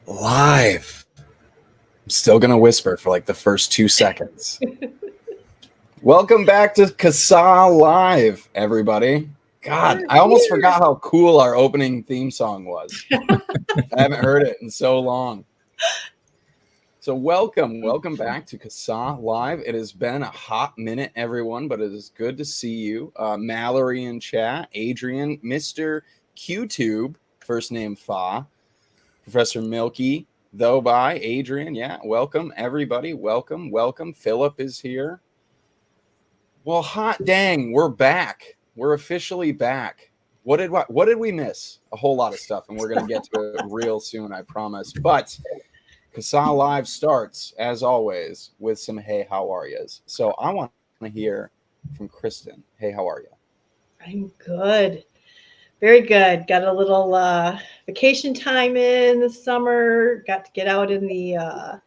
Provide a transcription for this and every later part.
Live. I'm still going to whisper for like the first 2 seconds. Welcome back to CASAA Live, everybody. God, I almost forgot how cool our opening theme song was. I haven't heard it in so long. So welcome back to CASAA Live. It has been a hot minute, everyone, but it is good to see you. Mallory in chat, Adrian, Mr. QTube, first name Fa, Professor Milky, though by Adrian. Yeah, welcome, everybody. Welcome. Philip is here. Well, hot dang, we're back. We're officially back. What did we miss? A whole lot of stuff, and we're going to get to it real soon, I promise. But CASAA Live starts, as always, with some Hey, how are yous? So I want to hear from Kristen. Hey, how are you? I'm good. Very good. Got a little vacation time in the summer. Got to get out in the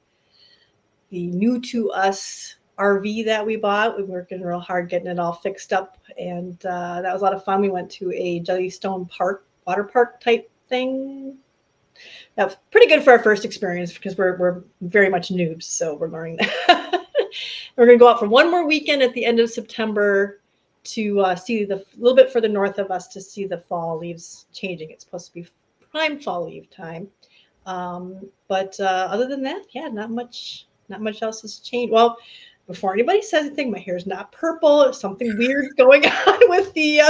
new to us RV that we bought. We've been working real hard getting it all fixed up, and that was a lot of fun. We went to a Jellystone Park, water park type thing. That was pretty good for our first experience because we're very much noobs, so we're learning that. We're going to go out for one more weekend at the end of September to see a little bit further north of us to see the fall leaves changing. It's supposed to be prime fall leaf time. But other than that, yeah, not much else has changed. Well, before anybody says anything, my hair is not purple. Something weird going on with the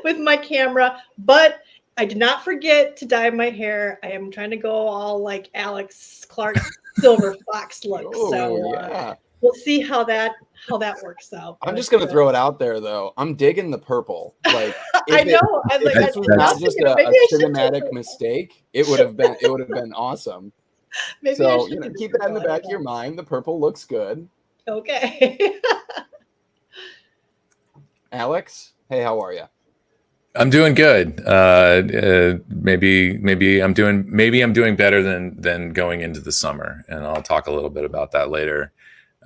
with my camera, but I did not forget to dye my hair. I am trying to go all like Alex Clark Silver Fox look. Oh, so yeah. We'll see how that works out. I'm just gonna throw it out there though. I'm digging the purple. Like I know. If this was not just a cinematic mistake, it would have been awesome. Maybe so keep that in the back of your mind. The purple looks good. Okay. Alex, hey, how are you? I'm doing good. Maybe I'm doing better than going into the summer, and I'll talk a little bit about that later.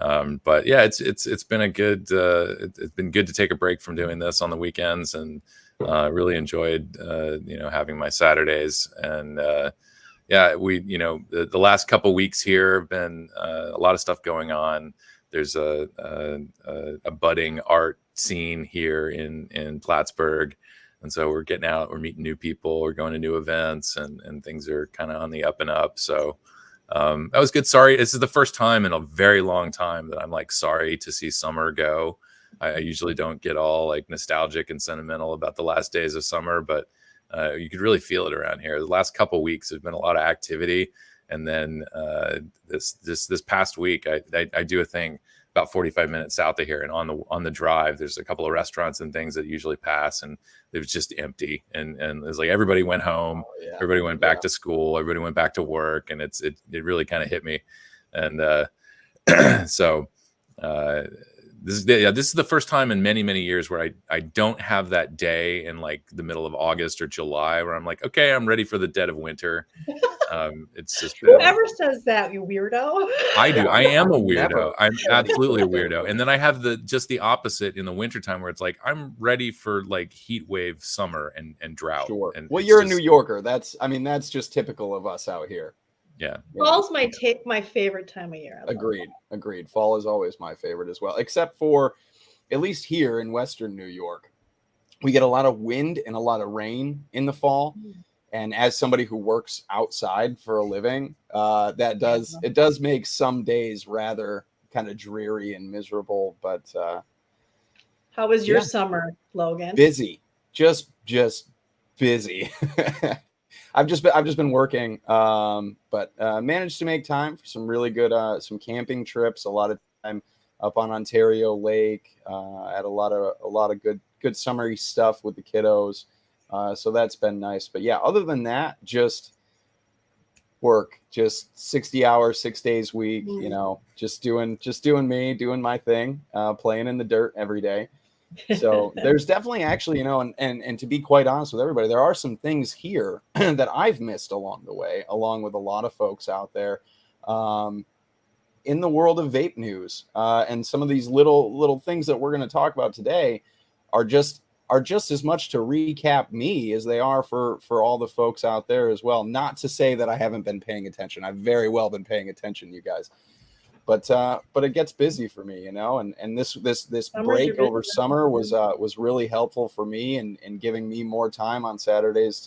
But yeah, it's been it's been good to take a break from doing this on the weekends, and really enjoyed having my Saturdays. And yeah, the last couple weeks here have been a lot of stuff going on. There's a budding art scene here in Plattsburgh. And so we're getting out, we're meeting new people, we're going to new events, and things are kind of on the up and up. So that was good. Sorry, this is the first time in a very long time that I'm like sorry to see summer go. I usually don't get all like nostalgic and sentimental about the last days of summer, but you could really feel it around here. The last couple of weeks, there's been a lot of activity. And then this past week, I do a thing about 45 minutes south of here, and on the drive, there's a couple of restaurants and things that usually pass, and it was just empty. And it was like everybody went home, everybody went back to school, everybody went back to work, and it really kind of hit me. And so this is the first time in many years where I don't have that day in like the middle of August or July where I'm like, okay, I'm ready for the dead of winter. It's just whoever says that, you weirdo. I do. I am a weirdo. I'm absolutely a weirdo. And then I have the opposite in the wintertime where it's like I'm ready for like heat wave summer and drought. Sure. And well, you're a New Yorker. That's just typical of us out here. Yeah. Fall's my favorite time of year. Agreed. Fall is always my favorite as well, except for at least here in Western New York. We get a lot of wind and a lot of rain in the fall. And as somebody who works outside for a living, it does make some days rather kind of dreary and miserable. But how was your summer, Logan? Busy, just busy. I've just been working, but managed to make time for some really good some camping trips. A lot of time up on Ontario Lake. Had a lot of good summery stuff with the kiddos. So that's been nice. But yeah, other than that, just work, just 60 hours, 6 days a week, just doing me, doing my thing, playing in the dirt every day. So there's definitely actually, and to be quite honest with everybody, there are some things here that I've missed along the way, along with a lot of folks out there in the world of vape news. And some of these little things that we're going to talk about today are just are just as much to recap me as they are for all the folks out there as well. Not to say that I haven't been paying attention. I've very well been paying attention, you guys. But it gets busy for me, you know, and this break over summer was really helpful for me and giving me more time on Saturdays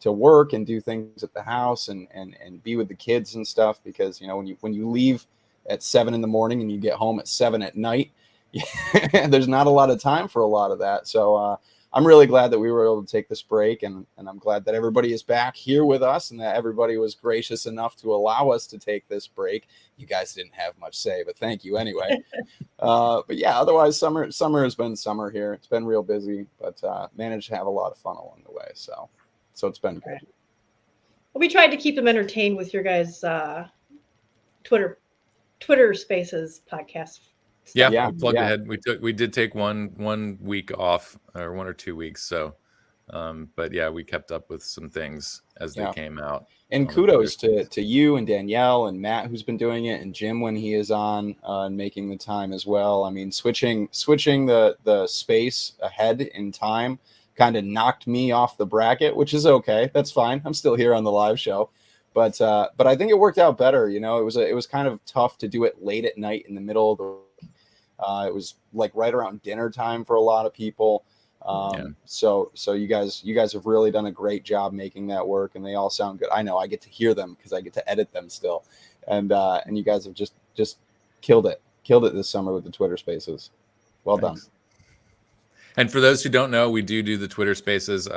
to work and do things at the house and be with the kids and stuff, because, you know, when you leave at 7 a.m. and you get home at 7 p.m, there's not a lot of time for a lot of that. So I'm really glad that we were able to take this break, and I'm glad that everybody is back here with us and that everybody was gracious enough to allow us to take this break. You guys didn't have much say, but thank you anyway. But yeah, otherwise summer has been summer here. It's been real busy, but managed to have a lot of fun along the way. So it's been good. Well, we tried to keep them entertained with your guys' Twitter Spaces podcast. Yeah, we plugged ahead. We did take one week off, or 1 or 2 weeks. So, but yeah, we kept up with some things as they came out. And kudos to you and Danielle and Matt, who's been doing it, and Jim when he is on and making the time as well. I mean, switching the space ahead in time kind of knocked me off the bracket, which is okay. That's fine. I'm still here on the live show. But I think it worked out better. You know, it was kind of tough to do it late at night in the middle of the it was like right around dinner time for a lot of people. So you guys have really done a great job making that work, and they all sound good. I know I get to hear them because I get to edit them still. And you guys have just killed it this summer with the Twitter Spaces. Well done. And for those who don't know, we do the Twitter Spaces.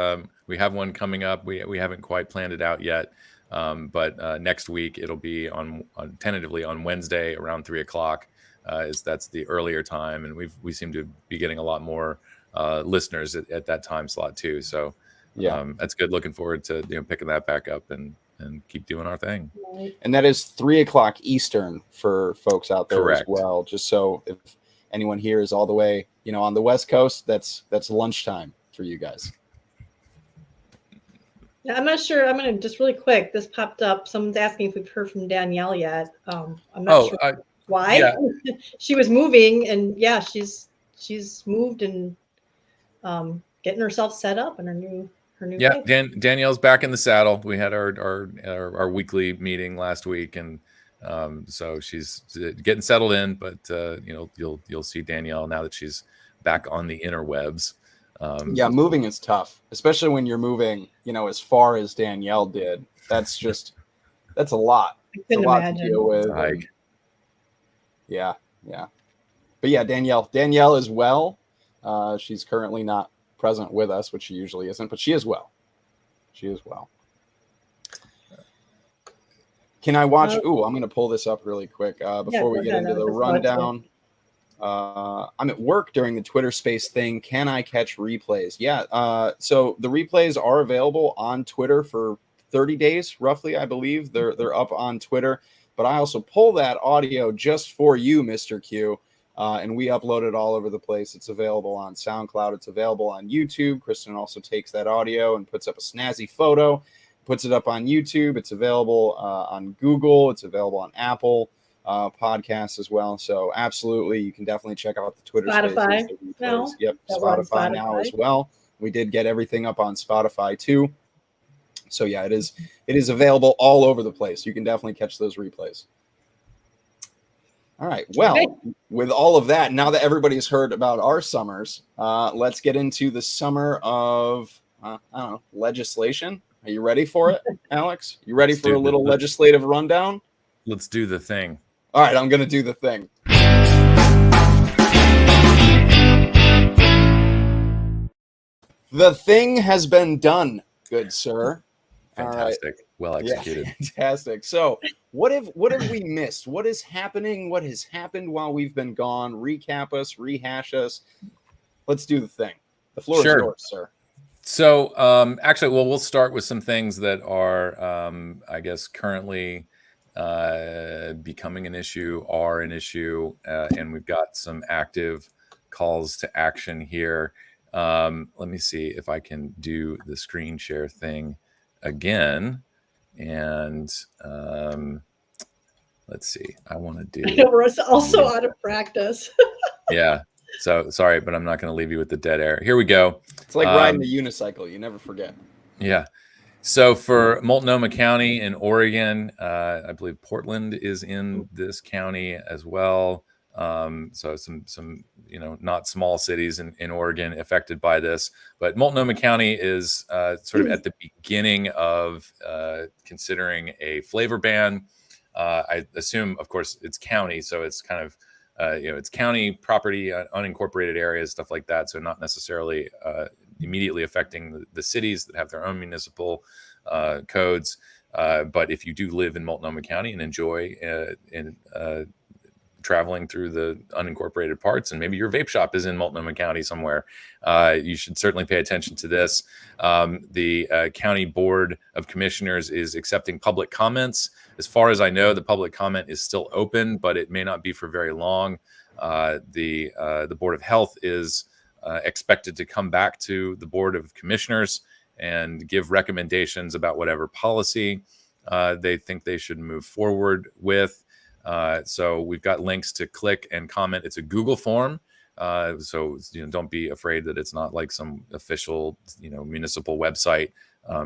We have one coming up. We haven't quite planned it out yet. But next week it'll be on tentatively on Wednesday around 3:00. That's the earlier time, and we seem to be getting a lot more listeners at that time slot too. So that's good. Looking forward to picking that back up and keep doing our thing. And that is 3:00 Eastern for folks out there. Correct. As well. Just so if anyone here is all the way on the West Coast, that's lunchtime for you guys. Yeah, I'm not sure. I'm going to just really quick. This popped up. Someone's asking if we've heard from Danielle yet. I'm not sure why. Yeah. She was moving, and she's moved and getting herself set up in her new. Yeah, Danielle's back in the saddle. We had our weekly meeting last week, and so she's getting settled in. But you'll see Danielle now that she's back on the interwebs. Moving is tough, especially when you're moving, as far as Danielle did. That's a lot. I couldn't imagine. To deal with. Yeah. But yeah, Danielle is well. She's currently not present with us, which she usually isn't, but she is well. Can I watch? I'm going to pull this up really quick before we get into the rundown. I'm at work during the Twitter Space thing. Can I catch replays? Yeah. So the replays are available on Twitter for 30 days, roughly, I believe. They're up on Twitter. But I also pull that audio just for you, Mr. Q. And we upload it all over the place. It's available on SoundCloud. It's available on YouTube. Kristen also takes that audio and puts up a snazzy photo, puts it up on YouTube. It's available on Google. It's available on Apple podcasts as well. So absolutely, you can definitely check out the Twitter Spotify. Spaces. No, yep, Spotify now as well. We did get everything up on Spotify too. So yeah, it is available all over the place. You can definitely catch those replays. All right. Well, with all of that, now that everybody's heard about our summers, let's get into the summer of legislation. Are you ready for it, Alex? You ready for a little legislative rundown? Let's do the thing. All right, I'm going to do the thing. The thing has been done, good sir. Fantastic. Right. Well executed. Yeah, fantastic. So what have we missed? What is happening? What has happened while we've been gone? Recap us, rehash us. Let's do the thing. The floor is yours, sir. So actually, we'll start with some things that are, I guess, currently becoming an issue, and we've got some active calls to action here. Let me see if I can do the screen share thing again. And let's see. I want to do. We're also out of practice. Yeah. So sorry, but I'm not going to leave you with the dead air. Here we go. It's like riding a unicycle. You never forget. Yeah. So for Multnomah County in Oregon, I believe Portland is in this county as well. So some not small cities in Oregon affected by this, but Multnomah County is sort of at the beginning of considering a flavor ban. I assume, of course, it's county, so it's kind of it's county property, unincorporated areas, stuff like that. So not necessarily immediately affecting the cities that have their own municipal codes. But if you do live in Multnomah County and enjoy traveling through the unincorporated parts, and maybe your vape shop is in Multnomah County somewhere, you should certainly pay attention to this. The County Board of Commissioners is accepting public comments. As far as I know, the public comment is still open, but it may not be for very long. The Board of Health is expected to come back to the Board of Commissioners and give recommendations about whatever policy they think they should move forward with. So we've got links to click and comment. It's a Google form. So don't be afraid that it's not like some official municipal website.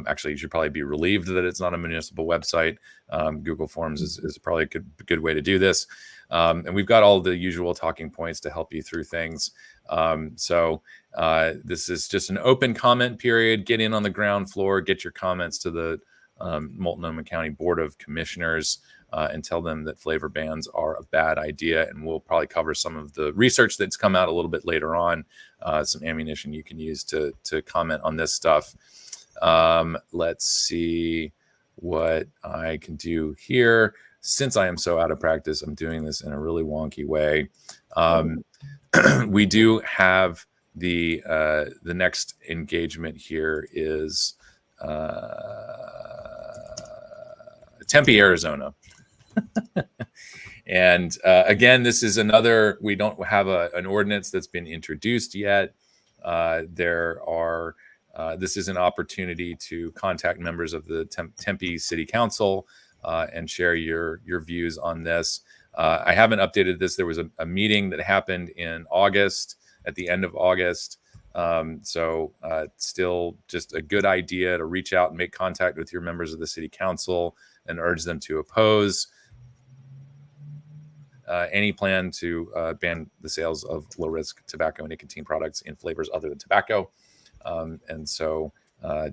Actually, you should probably be relieved that it's not a municipal website. Google Forms is probably a good way to do this. And we've got all the usual talking points to help you through things. So this is just an open comment period. Get in on the ground floor, get your comments to the Multnomah County Board of Commissioners and tell them that flavor bans are a bad idea. And we'll probably cover some of the research that's come out a little bit later on, some ammunition you can use to comment on this stuff. Let's see what I can do here. Since I am so out of practice, I'm doing this in a really wonky way. We do have the next engagement here is Tempe, Arizona. And again, this is another, we don't have an ordinance that's been introduced yet. This is an opportunity to contact members of the Tempe City Council and share your views on this. I haven't updated this. There was a meeting that happened in August, at the end of August. So still just a good idea to reach out and make contact with your members of the City Council and urge them to oppose any plan to ban the sales of low-risk tobacco and nicotine products in flavors other than tobacco. And so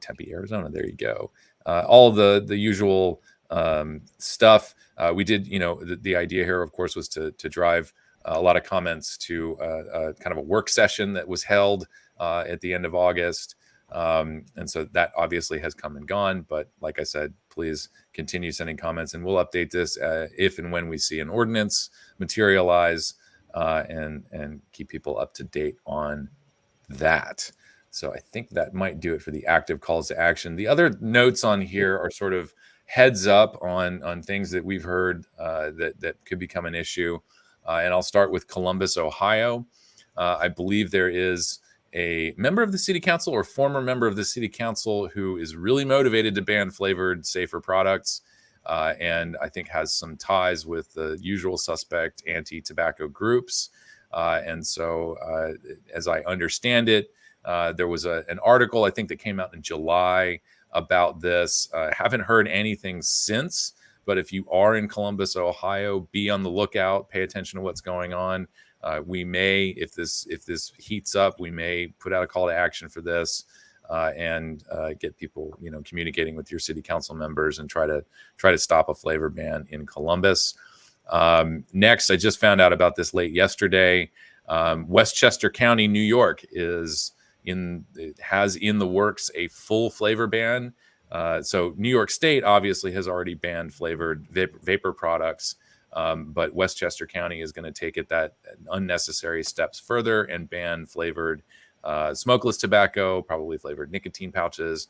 Tempe, Arizona, there you go. All the usual stuff. We did, the idea here, of course, was to drive a lot of comments to kind of a work session that was held at the end of August. And so that obviously has come and gone. But like I said, please continue sending comments, and we'll update this if and when we see an ordinance materialize and keep people up to date on that. So I think that might do it for the active calls to action. The other notes on here are sort of heads up on things that we've heard that could become an issue. And I'll start with Columbus, Ohio. I believe there is a member of the city council or former member of the city council who is really motivated to ban flavored, safer products. And I think has some ties with the usual suspect anti-tobacco groups. And so as I understand it, there was an article, I think, that came out in July about this. Haven't heard anything since, but if you are in Columbus, Ohio, be on the lookout, pay attention to what's going on. We may, if this heats up, we may put out a call to action for this and get people, communicating with your city council members and try to stop a flavor ban in Columbus. Next, I just found out about this late yesterday. Westchester County, New York has in the works a full flavor ban. So New York State obviously has already banned flavored vapor products. But Westchester County is going to take it that unnecessary steps further and ban flavored smokeless tobacco, probably flavored nicotine pouches,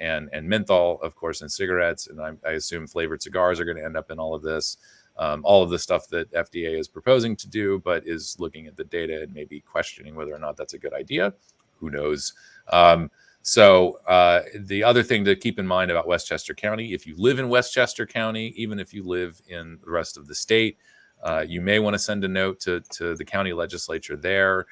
and menthol, of course, in cigarettes. And I assume flavored cigars are going to end up in all of this. All of the stuff that FDA is proposing to do, but is looking at the data and maybe questioning whether or not that's a good idea. Who knows? So the other thing to keep in mind about Westchester County, if you live in Westchester County, even if you live in the rest of the state, You may want to send a note to the county legislature there.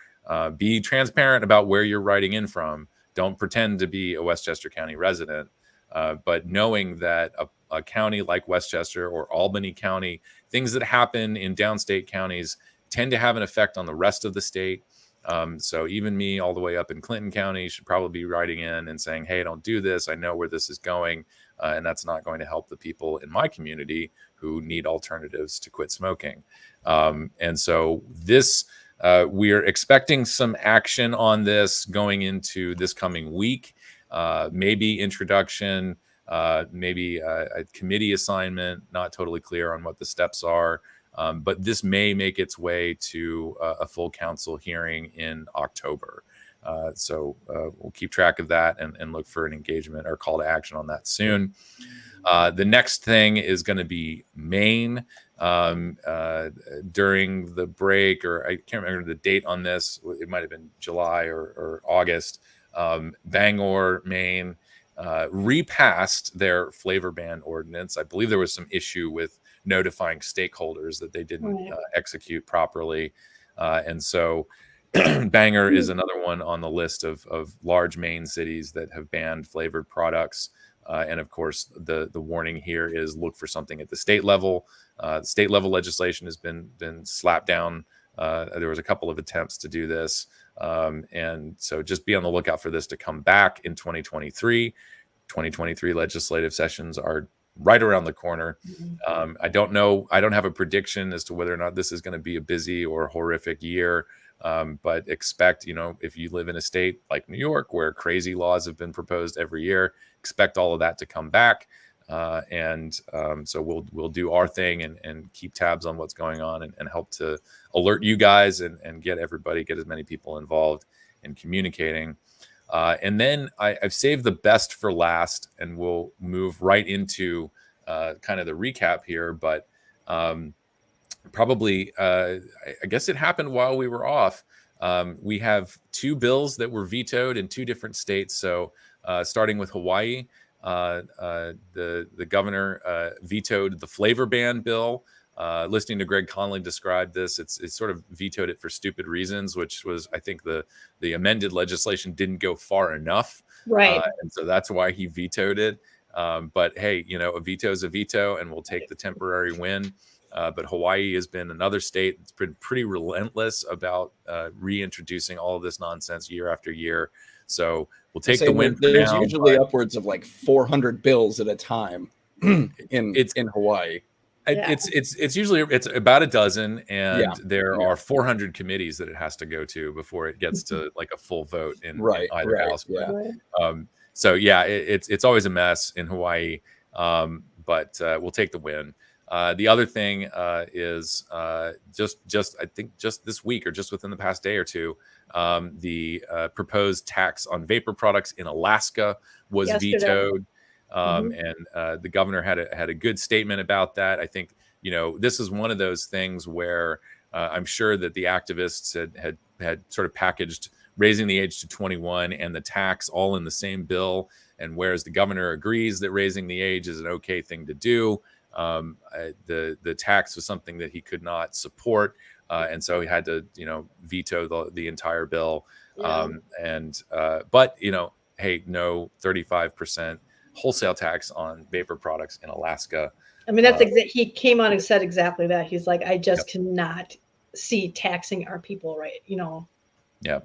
Be transparent about where you're writing in from. Don't pretend to be a Westchester County resident, but knowing that a county like Westchester or Albany County, things that happen in downstate counties tend to have an effect on the rest of the state. So even me all the way up in Clinton County should probably be writing in and saying, hey, don't do this. I know where this is going. And that's not going to help the people in my community who need alternatives to quit smoking. And so this, we are expecting some action on this going into this coming week, maybe introduction, maybe a committee assignment, not totally clear on what the steps are. But this may make its way to a full council hearing in October. So we'll keep track of that and look for an engagement or call to action on that soon. The next thing is going to be Maine. During the break, or I can't remember the date on this, it might have been July or August, Bangor, Maine, repassed their flavor ban ordinance. I believe there was some issue with notifying stakeholders that they didn't execute properly. And so Bangor is another one on the list of large Maine cities that have banned flavored products. And of course, the warning here is look for something at the state level. State level legislation has been slapped down. There was a couple of attempts to do this. And so just be on the lookout for this to come back in 2023. 2023 legislative sessions are right around the corner. I don't know. I don't have a prediction as to whether or not this is going to be a busy or horrific year. But expect, if you live in a state like New York, where crazy laws have been proposed every year, expect all of that to come back. So we'll do our thing and keep tabs on what's going on and help to alert you guys and get as many people involved in communicating. And then I've saved the best for last, and we'll move right into kind of the recap here. But probably, I guess it happened while we were off. We have two bills that were vetoed in two different states. So starting with Hawaii, the governor vetoed the flavor ban bill. Listening to Greg Conley describe this, it's sort of vetoed it for stupid reasons, which was, I think, the amended legislation didn't go far enough. Right. And so that's why he vetoed it. But hey, a veto is a veto, and we'll take the temporary win. But Hawaii has been another state that's been pretty relentless about reintroducing all of this nonsense year after year. So we'll take the win. There's usually upwards of like 400 bills at a time in Hawaii. It's usually about a dozen, and there are 400 committees that it has to go to before it gets to like a full vote in either house. So it's always a mess in Hawaii, but we'll take the win. The other thing is just I think just this week or just within the past day or two, the proposed tax on vapor products in Alaska was vetoed. And the governor had a good statement about that. I think, this is one of those things where I'm sure that the activists had sort of packaged raising the age to 21 and the tax all in the same bill. And whereas the governor agrees that raising the age is an okay thing to do, the tax was something that he could not support. And so he had to, veto the entire bill. But, hey, no 35% wholesale tax on vapor products in Alaska. I mean, he came on and said exactly that. He's like, I just cannot see taxing our people, our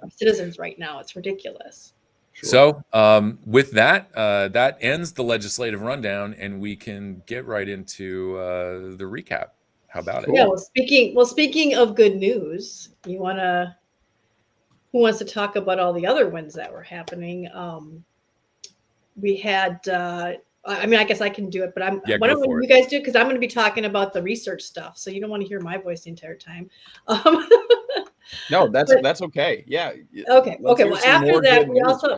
citizens right now. It's ridiculous. Sure. So with that, that ends the legislative rundown, and we can get right into the recap. How about it? Yeah. Well, speaking of good news, who wants to talk about all the other ones that were happening? We had, I guess I can do it, but why don't you guys do it? Because I'm going to be talking about the research stuff. So you don't want to hear my voice the entire time. No, that's okay. Yeah. Okay. Well, after that,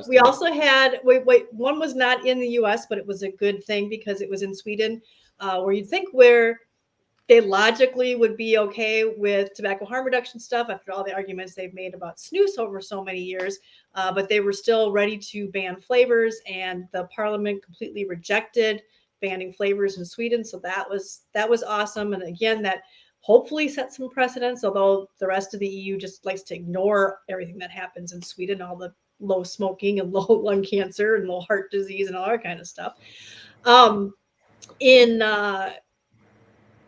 we also had, one was not in the US, but it was a good thing because it was in Sweden, where you'd think where they logically would be okay with tobacco harm reduction stuff after all the arguments they've made about snus over so many years. But they were still ready to ban flavors, and the parliament completely rejected banning flavors in Sweden. So that was awesome. And again, that hopefully set some precedents, although the rest of the EU just likes to ignore everything that happens in Sweden, all the low smoking and low lung cancer and low heart disease and all that kind of stuff.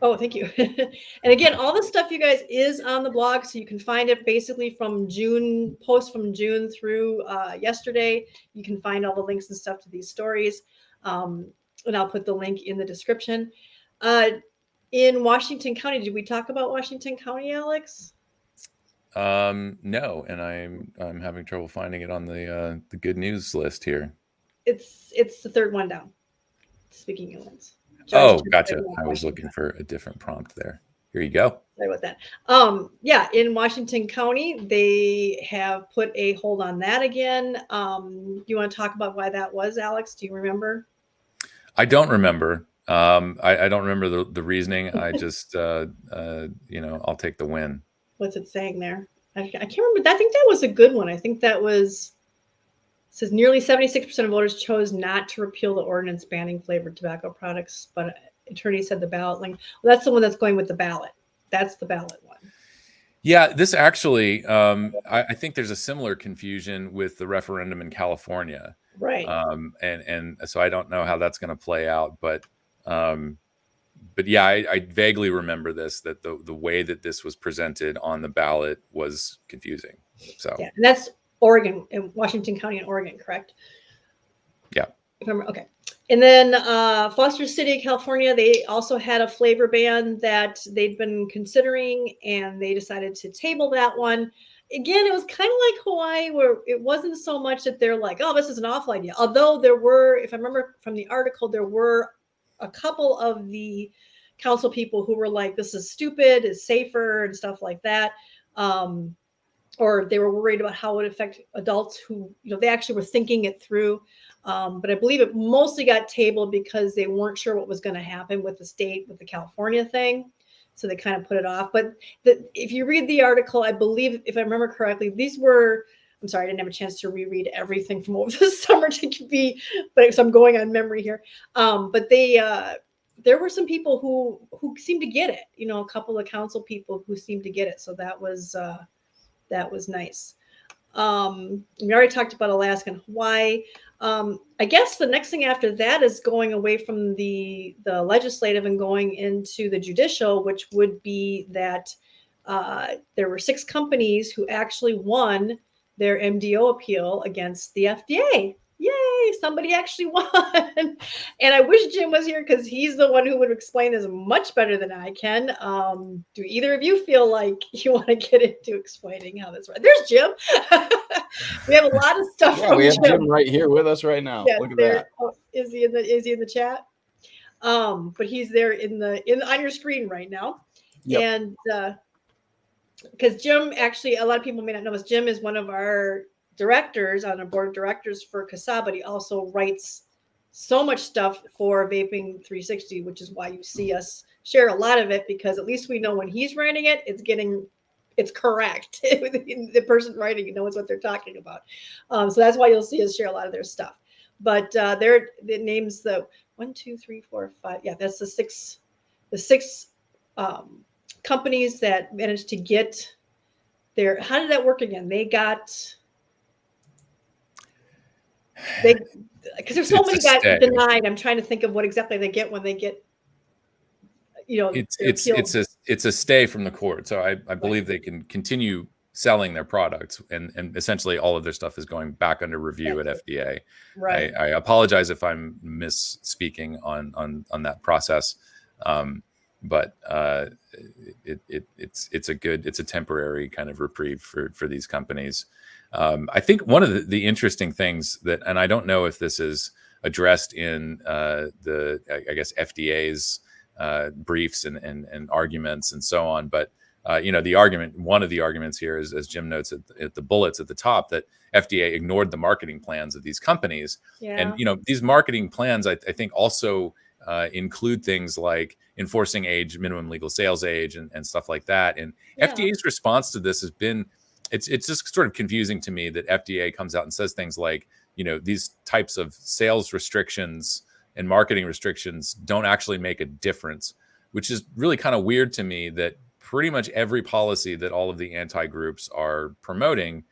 Oh, thank you. And again, all this stuff, you guys, is on the blog, so you can find it basically from June, post from June through yesterday. You can find all the links and stuff to these stories, and I'll put the link in the description. In Washington County, did we talk about Washington County, Alex? No, and I'm having trouble finding it on the good news list here. It's the third one down. Speaking of ones. Oh, gotcha. I was looking for a different prompt there. Here you go. Sorry about that. Yeah, in Washington County, they have put a hold on that again. Do you want to talk about why that was, Alex? Do you remember? I don't remember. I don't remember the reasoning. I just, I'll take the win. What's it saying there? I can't remember. I think that was a good one. I think that was. It says nearly 76% of voters chose not to repeal the ordinance banning flavored tobacco products, but attorneys said the ballot link. Well, that's the one that's going with the ballot. That's the ballot one. Yeah, this actually, I think there's a similar confusion with the referendum in California. Right. And so I don't know how that's going to play out, but yeah, I vaguely remember that the way that this was presented on the ballot was confusing. So yeah, and that's Oregon, in Washington County in Oregon, correct? Yeah. If I'm, okay. And then Foster City, California, they also had a flavor ban that they'd been considering, and they decided to table that one. Again, it was kind of like Hawaii, where it wasn't so much that they're like, oh, this is an awful idea. Although there were, if I remember from the article, there were a couple of the council people who were like, this is stupid, it's safer and stuff like that. Or they were worried about how it would affect adults who, they actually were thinking it through. But I believe it mostly got tabled because they weren't sure what was going to happen with the state, with the California thing. So they kind of put it off. But if you read the article, I believe, if I remember correctly, these were, I'm sorry, I didn't have a chance to reread everything from over the summer to be, but so I'm going on memory here. But there were some people who seemed to get it, a couple of council people who seemed to get it. So that was nice. We already talked about Alaska and Hawaii. I guess the next thing after that is going away from the legislative and going into the judicial, which would be that there were 6 companies who actually won their MDO appeal against the FDA. Yay, somebody actually won. And I wish Jim was here because he's the one who would explain this much better than I can. Do either of you feel like you want to get into explaining how this works? There's Jim. We have a lot of stuff. Yeah, we have Jim right here with us right now. Yeah, look at that. Oh, is he in the chat? But he's there on your screen right now. Yep. And because Jim, actually, a lot of people may not know this, Jim is one of our directors on a board of directors for CASAA, but he also writes so much stuff for Vaping 360, which is why you see us share a lot of it, because at least we know when he's writing it, it's correct. The person writing knows what they're talking about. So that's why you'll see us share a lot of their stuff. But it names the 1, 2, 3, 4, 5. Yeah, that's the six companies that managed to get their. How did that work again? Because there's so many got denied. I'm trying to think of what exactly they get when they get. It's a stay from the court. So I believe they can continue selling their products, and essentially all of their stuff is going back under review at FDA. Right. I apologize if I'm misspeaking on that process, but it's a temporary kind of reprieve for these companies. I think one of the interesting things and I don't know if this is addressed in I guess FDA's briefs and arguments and so on, but one of the arguments here is, as Jim notes at the bullets at the top, that FDA ignored the marketing plans of these companies. Yeah. And these marketing plans I think also include things like enforcing minimum legal sales age and stuff like that. And FDA's response to this has been, it's just sort of confusing to me that FDA comes out and says things like, these types of sales restrictions and marketing restrictions don't actually make a difference. which is really kind of weird to me that pretty much every policy that all of the anti-groups are promoting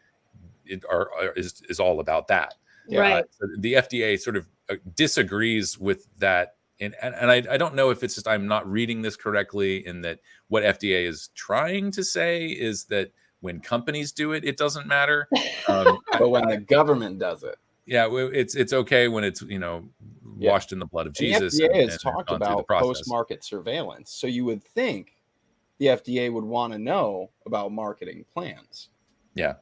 is all about that. Right. So the FDA sort of disagrees with that. And I don't know if it's just I'm not reading this correctly, in that what FDA is trying to say is that when companies do it, it doesn't matter. But when the government does it, yeah, it's okay when it's washed in the blood of Jesus. The FDA has and talked gone through the about process. post-market surveillance, so you would think the FDA would want to know about marketing plans. Yeah,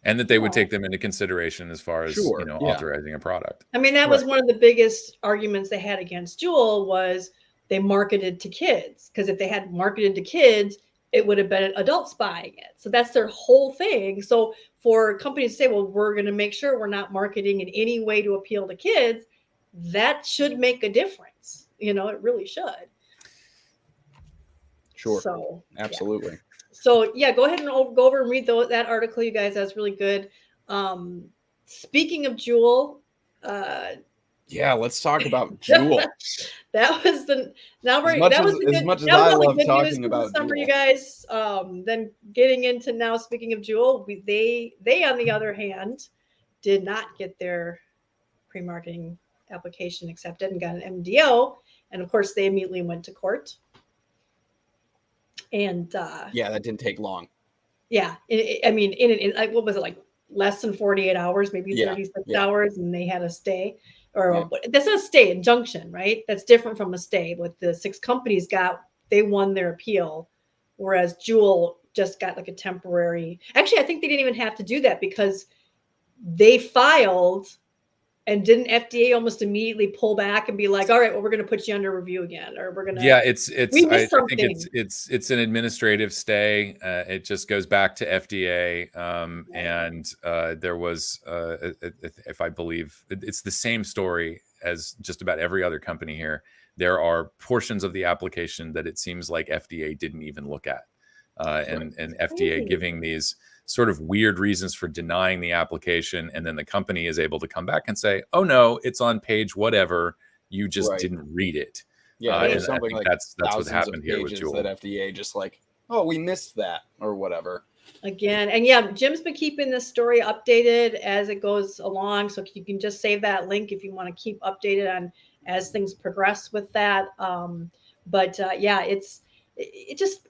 and that they would take them into consideration as far as authorizing a product. I mean, that was one of the biggest arguments they had against Juul, was they marketed to kids, because if they had marketed to kids, it would have been adults buying it. So that's their whole thing. So for companies to say, well, we're going to make sure we're not marketing in any way to appeal to kids, that should make a difference. It really should. Sure. So absolutely. Yeah. So yeah, go ahead and go over and read that article, you guys. That's really good. Speaking of Juul, let's talk about Juul. That was the as much as I love talking about summer, Juul, you guys. Then getting into now, speaking of Juul, they on the other hand did not get their pre-marketing application accepted and got an MDO, and of course they immediately went to court. And that didn't take long. Yeah, I mean, in what was it, like less than 48 hours, maybe 36 hours, and they had a stay. Or that's not a stay, injunction, right? That's different from a stay. What the 6 companies got, they won their appeal, whereas Juul just got like a temporary. Actually, I think they didn't even have to do that, because they filed, and didn't FDA almost immediately pull back and be like, all right, well, we're going to put you under review again, or we're going to. Yeah, I think it's an administrative stay. It just goes back to FDA, and there was, if I believe, it's the same story as just about every other company here. There are portions of the application that it seems like FDA didn't even look at, and FDA giving these sort of weird reasons for denying the application, and then the company is able to come back and say, oh no, it's on page whatever, you just didn't read it. And something like that's what happened here with Juul. That FDA just like, oh, we missed that or whatever again. And Jim's been keeping this story updated as it goes along, so you can just save that link if you want to keep updated on as things progress with that. It just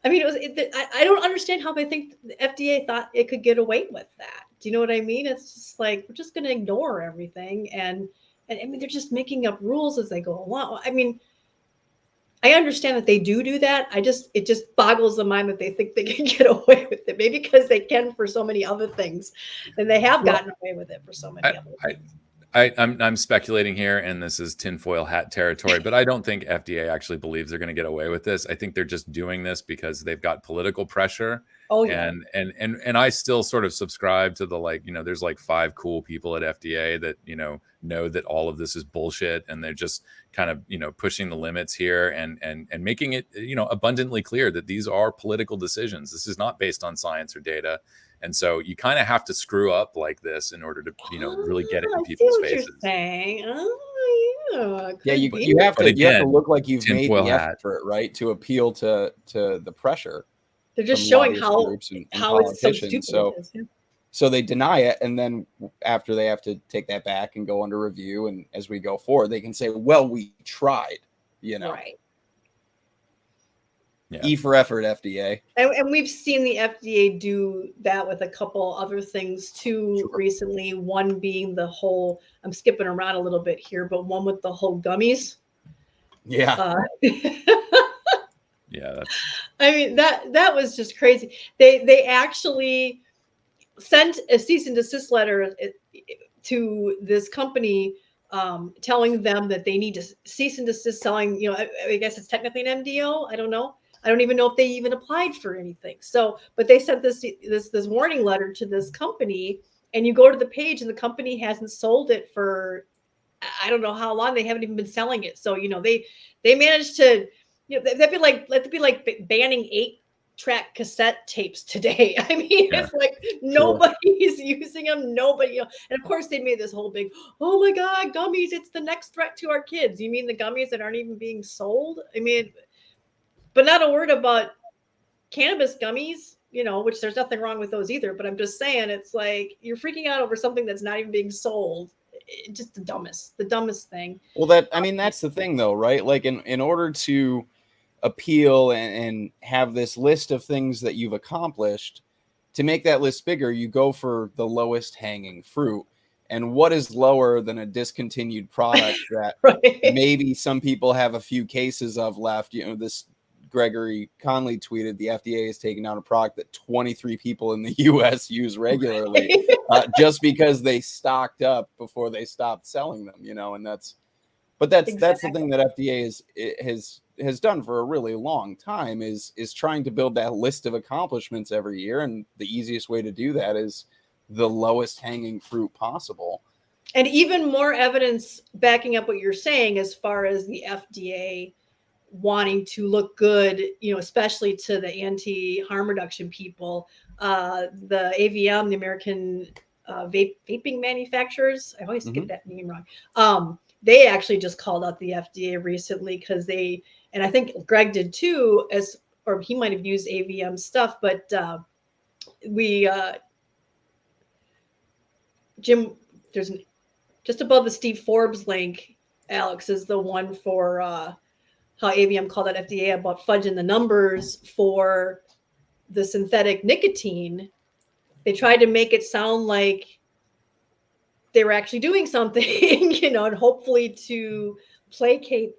I mean, I don't understand how they think the FDA thought it could get away with that. Do you know what I mean? It's just like, we're just going to ignore everything. And I mean, they're just making up rules as they go along. I mean, I understand that they do that. It just boggles the mind that they think they can get away with it. Maybe because they can for so many other things, and they have gotten away with it for so many other things. I'm speculating here, and this is tinfoil hat territory, but I don't think FDA actually believes they're going to get away with this. I think they're just doing this because they've got political pressure. Oh, yeah. And I still sort of subscribe to the, there's like 5 cool people at FDA that, know that all of this is bullshit, and they're just kind of, pushing the limits here and making it, abundantly clear that these are political decisions. This is not based on science or data. And so you kind of have to screw up like this in order to, really get it in people's faces. You're saying. You have to look like you've made the effort, right, to appeal to the pressure. They're just showing how it's so stupid. So they deny it, and then after they have to take that back and go under review, and as we go forward, they can say, "Well, we tried," Right. Yeah. E for effort, FDA. And we've seen the FDA do that with a couple other things too recently. One being the whole, I'm skipping around a little bit here, but one with the whole gummies. Yeah. Yeah. I mean, that was just crazy. They actually sent a cease and desist letter to this company, telling them that they need to cease and desist selling, I guess it's technically an MDO. I don't know. I don't even know if they even applied for anything. So, but they sent this warning letter to this company, and you go to the page and the company hasn't sold it for, I don't know how long. They haven't even been selling it. So, they managed to, that'd be like banning track cassette tapes today. I mean, Yeah. it's like nobody's using them. Nobody, and of course they made this whole big, oh my God, gummies, it's the next threat to our kids. You mean the gummies that aren't even being sold? I mean, but not a word about cannabis gummies, which there's nothing wrong with those either. But I'm just saying, it's like you're freaking out over something that's not even being sold. Just the dumbest thing. Well, that's the thing though, right? Like in order to appeal and have this list of things that you've accomplished, to make that list bigger, you go for the lowest hanging fruit. And what is lower than a discontinued product that right. maybe some people have a few cases of left? This Gregory Conley tweeted the FDA has taken out a product that 23 people in the US use regularly, just because they stocked up before they stopped selling them, and that's the thing that FDA has done for a really long time is trying to build that list of accomplishments every year. And the easiest way to do that is the lowest hanging fruit possible. And even more evidence backing up what you're saying as far as the FDA wanting to look good, especially to the anti-harm reduction people. The AVM, the American vaping manufacturers, I always get that name wrong. They actually just called out the FDA recently because and I think Greg did too, or he might have used AVM stuff, but Jim, there's just above the Steve Forbes link, Alex, is the one for how AVM called out FDA about fudging the numbers for the synthetic nicotine. They tried to make it sound like they were actually doing something, and hopefully to placate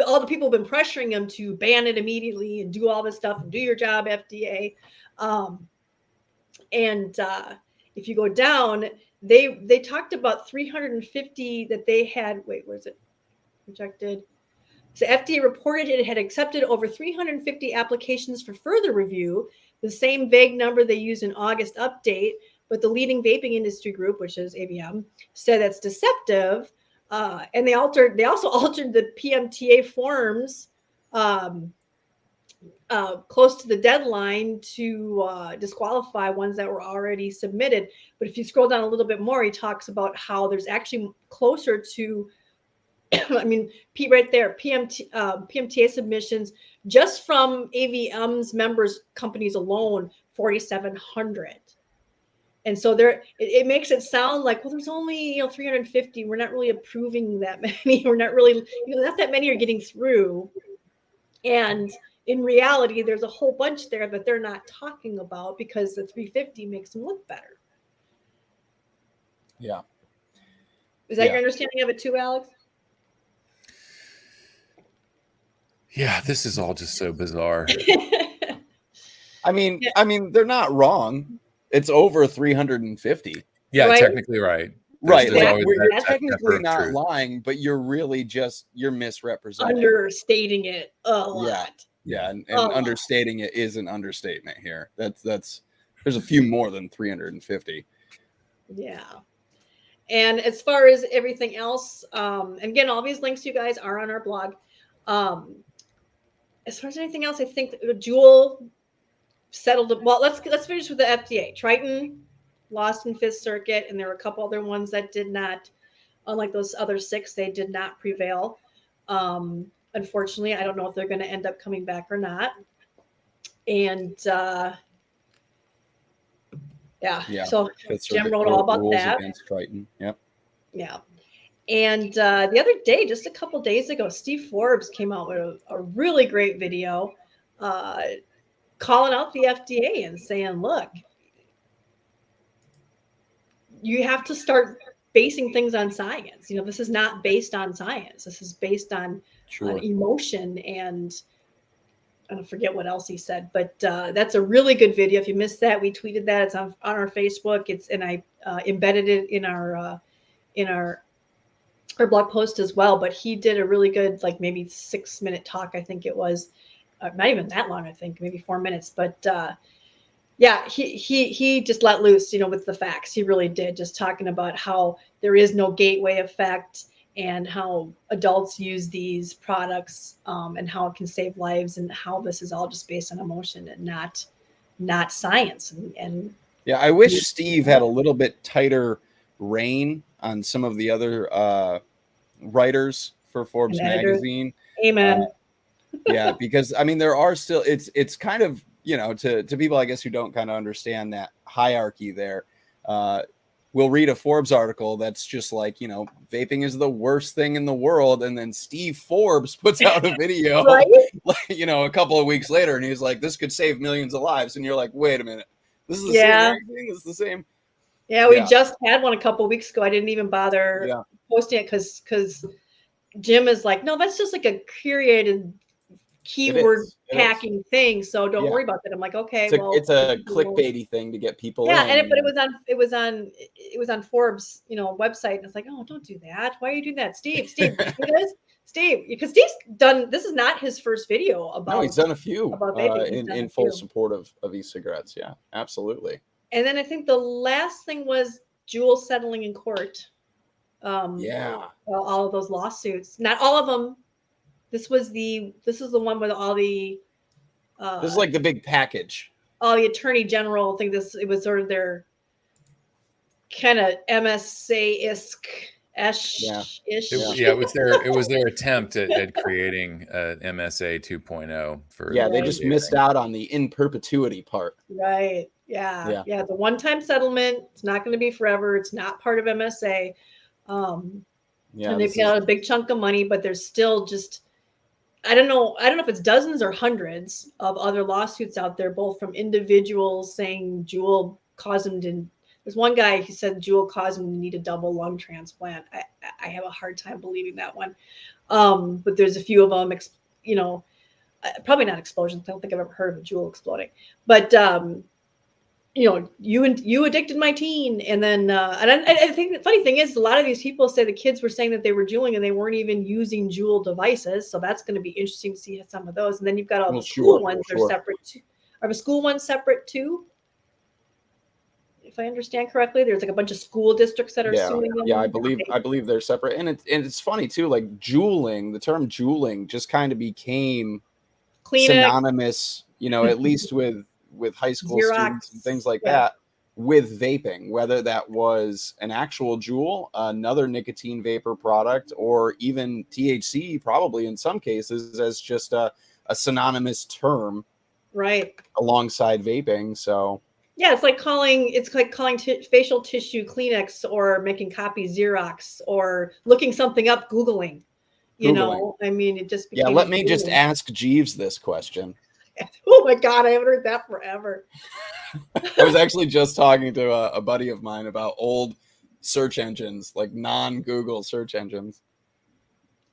all the people have been pressuring them to ban it immediately and do all this stuff and do your job, FDA. If you go down, they talked about 350 that they had. Wait, where's it? Rejected. So FDA reported it had accepted over 350 applications for further review, the same vague number they used in August update, but the leading vaping industry group, which is AVM, said that's deceptive. And they also altered the PMTA forms close to the deadline to disqualify ones that were already submitted. But if you scroll down a little bit more, he talks about how there's actually closer to I mean, Pete, right there, PMTA submissions just from AVM's members companies alone, 4,700. And so it makes it sound like, well, there's only 350. We're not really approving that many. We're not really, not that many are getting through. And in reality, there's a whole bunch there that they're not talking about because the 350 makes them look better. Yeah. Is that your understanding of it too, Alex? Yeah, this is all just so bizarre. I mean, they're not wrong. It's over 350. Yeah, right? Technically right. Right. You're technically not lying, but you're really you're misrepresenting. Understating it a lot. Yeah. And understating it is an understatement here. There's a few more than 350. Yeah. And as far as everything else, again, all these links, you guys, are on our blog. As far as anything else, I think Juul settled. Well, let's finish with the FDA. Triton lost in Fifth Circuit, and there were a couple other ones that did not. Unlike those other 6, they did not prevail. Unfortunately, I don't know if they're going to end up coming back or not. And yeah. So Jim wrote all about that. Against Triton. Yep. Yeah. And the other day, just a couple days ago, Steve Forbes came out with a really great video calling out the FDA and saying, look, you have to start basing things on science. This is not based on science. This is based on emotion. And I don't forget what else he said, but that's a really good video. If you missed that, we tweeted that. It's on our Facebook. And I embedded it in our blog post as well. But he did a really good, like maybe 6-minute talk. I think it was not even that long. I think maybe 4 minutes. But he just let loose, with the facts. He really did, just talking about how there is no gateway effect and how adults use these products, and how it can save lives, and how this is all just based on emotion and not science. And yeah, I wish Steve had a little bit tighter rein on some of the other writers for Forbes magazine. Amen. Yeah, because I mean, there are still, it's kind of, you know, to people, I guess, who don't kind of understand that hierarchy there. We'll read a Forbes article that's just like, you know, vaping is the worst thing in the world. And then Steve Forbes puts out a video, Right? you know, a couple of weeks later, and he's like, this could save millions of lives. And you're like, wait a minute, this is the same magazine? This is the same. Yeah, we just had one a couple of weeks ago. I didn't even bother posting it because Jim is like, no, that's just like a curated keyword packing thing, so don't worry about that. I'm like, okay, it's a clickbaity thing to get people in. But it was on Forbes, you know, website, and it's like, oh, don't do that. Why are you doing that, Steve? Steve, Steve, because Steve's done. This is not his first video about. No, he's done a few about vaping. In full support of e-cigarettes. Yeah, absolutely. And then I think the last thing was Juul settling in court. All of those lawsuits. Not all of them. This is the one with all the. This is like the big package. All the attorney general think it was sort of their kind of MSA-ish. It was their attempt at creating MSA 2.0 for. Yeah, they just missed out on the in perpetuity part. Right. Yeah. The one-time settlement. It's not going to be forever. It's not part of MSA. And they paid out a big chunk of money, but there's still just, I don't know if it's dozens or hundreds of other lawsuits out there, both from individuals saying Juul caused them to. There's one guy who said Juul caused him to need a double lung transplant. I have a hard time believing that one. But there's a few of them, you know, probably not explosions. I don't think I've ever heard of a Juul exploding. But you know, you addicted my teen, and then I think the funny thing is, a lot of these people say the kids were saying that they were juuling and they weren't even using Juul devices. So that's going to be interesting to see some of those. And then you've got all the school ones that are separate too. Are the school ones separate too? If I understand correctly, there's like a bunch of school districts that are suing them. Yeah, I believe they're separate, and it's funny too. Like juuling, the term juuling just kind of became synonymous, you know, at least with high school students and things like that, with vaping, whether that was an actual Juul, another nicotine vapor product, or even THC, probably in some cases as just a synonymous term, right, alongside vaping. So yeah, it's like calling facial tissue Kleenex, or making copies Xerox, or looking something up, Googling. You know, I mean, it just became let me just ask Jeeves this question. Oh my God, I haven't heard that forever. I was actually just talking to a buddy of mine about old search engines, like non-Google search engines.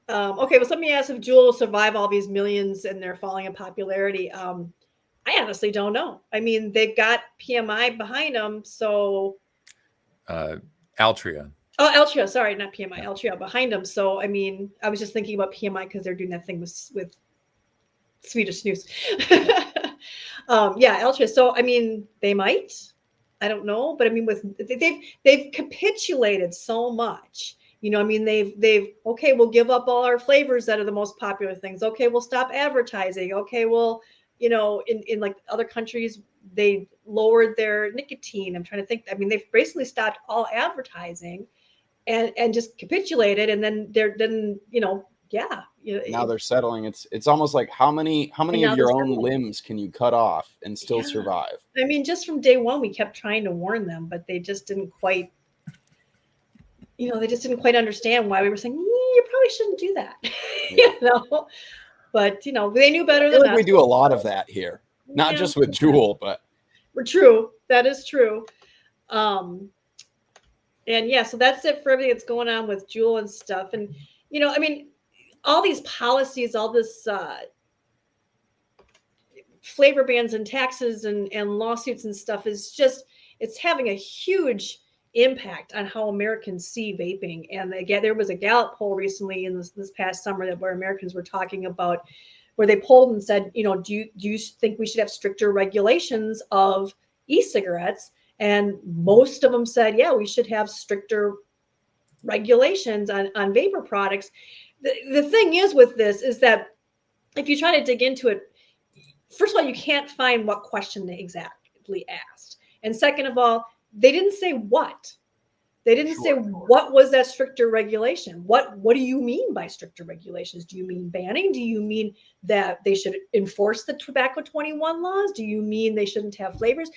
Okay, well, let me ask if Juul will survive all these millions and they're falling in popularity. I honestly don't know. I mean, they've got PMI behind them, so. Altria. Oh, Altria, sorry, not PMI, Altria behind them. So, I mean, I was just thinking about PMI because they're doing that thing with Swedish snus. Altria. So I mean, they might. I don't know, but I mean, they've capitulated so much. You know, I mean, they've okay, we'll give up all our flavors that are the most popular things. Okay, we'll stop advertising. Okay, well, you know, in like other countries, they lowered their nicotine. I'm trying to think. I mean, they've basically stopped all advertising, and just capitulated. And then you know. Yeah. Now they're settling. It's almost like how many of your own limbs can you cut off and still survive? I mean, just from day one, we kept trying to warn them, but they just didn't quite, you know, understand why we were saying, you probably shouldn't do that. You know, but you know, they knew better than us. We do a lot of that here, not just with Juul, but we're true. That is true. And so that's it for everything that's going on with Juul and stuff. And, you know, I mean, all these policies, all this flavor bans and taxes and lawsuits and stuff is just, it's having a huge impact on how Americans see vaping. And again, there was a Gallup poll recently in this past summer where Americans were talking about, where they polled and said, you know, do you think we should have stricter regulations of e-cigarettes? And most of them said, yeah, we should have stricter regulations on vapor products. The thing is with this is that if you try to dig into it, first of all, you can't find what question they exactly asked. And second of all, they didn't say what. They didn't say what was that stricter regulation. What do you mean by stricter regulations? Do you mean banning? Do you mean that they should enforce the Tobacco 21 laws? Do you mean they shouldn't have flavors?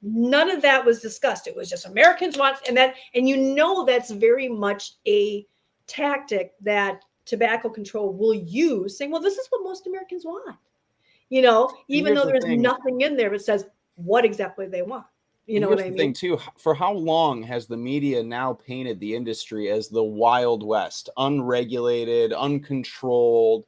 None of that was discussed. It was just Americans want, and you know that's very much a tactic that tobacco control will use, saying, well, this is what most Americans want. You know, even though there's nothing in there that says what exactly they want. You know what I mean? Thing too, for how long has the media now painted the industry as the Wild West, unregulated, uncontrolled?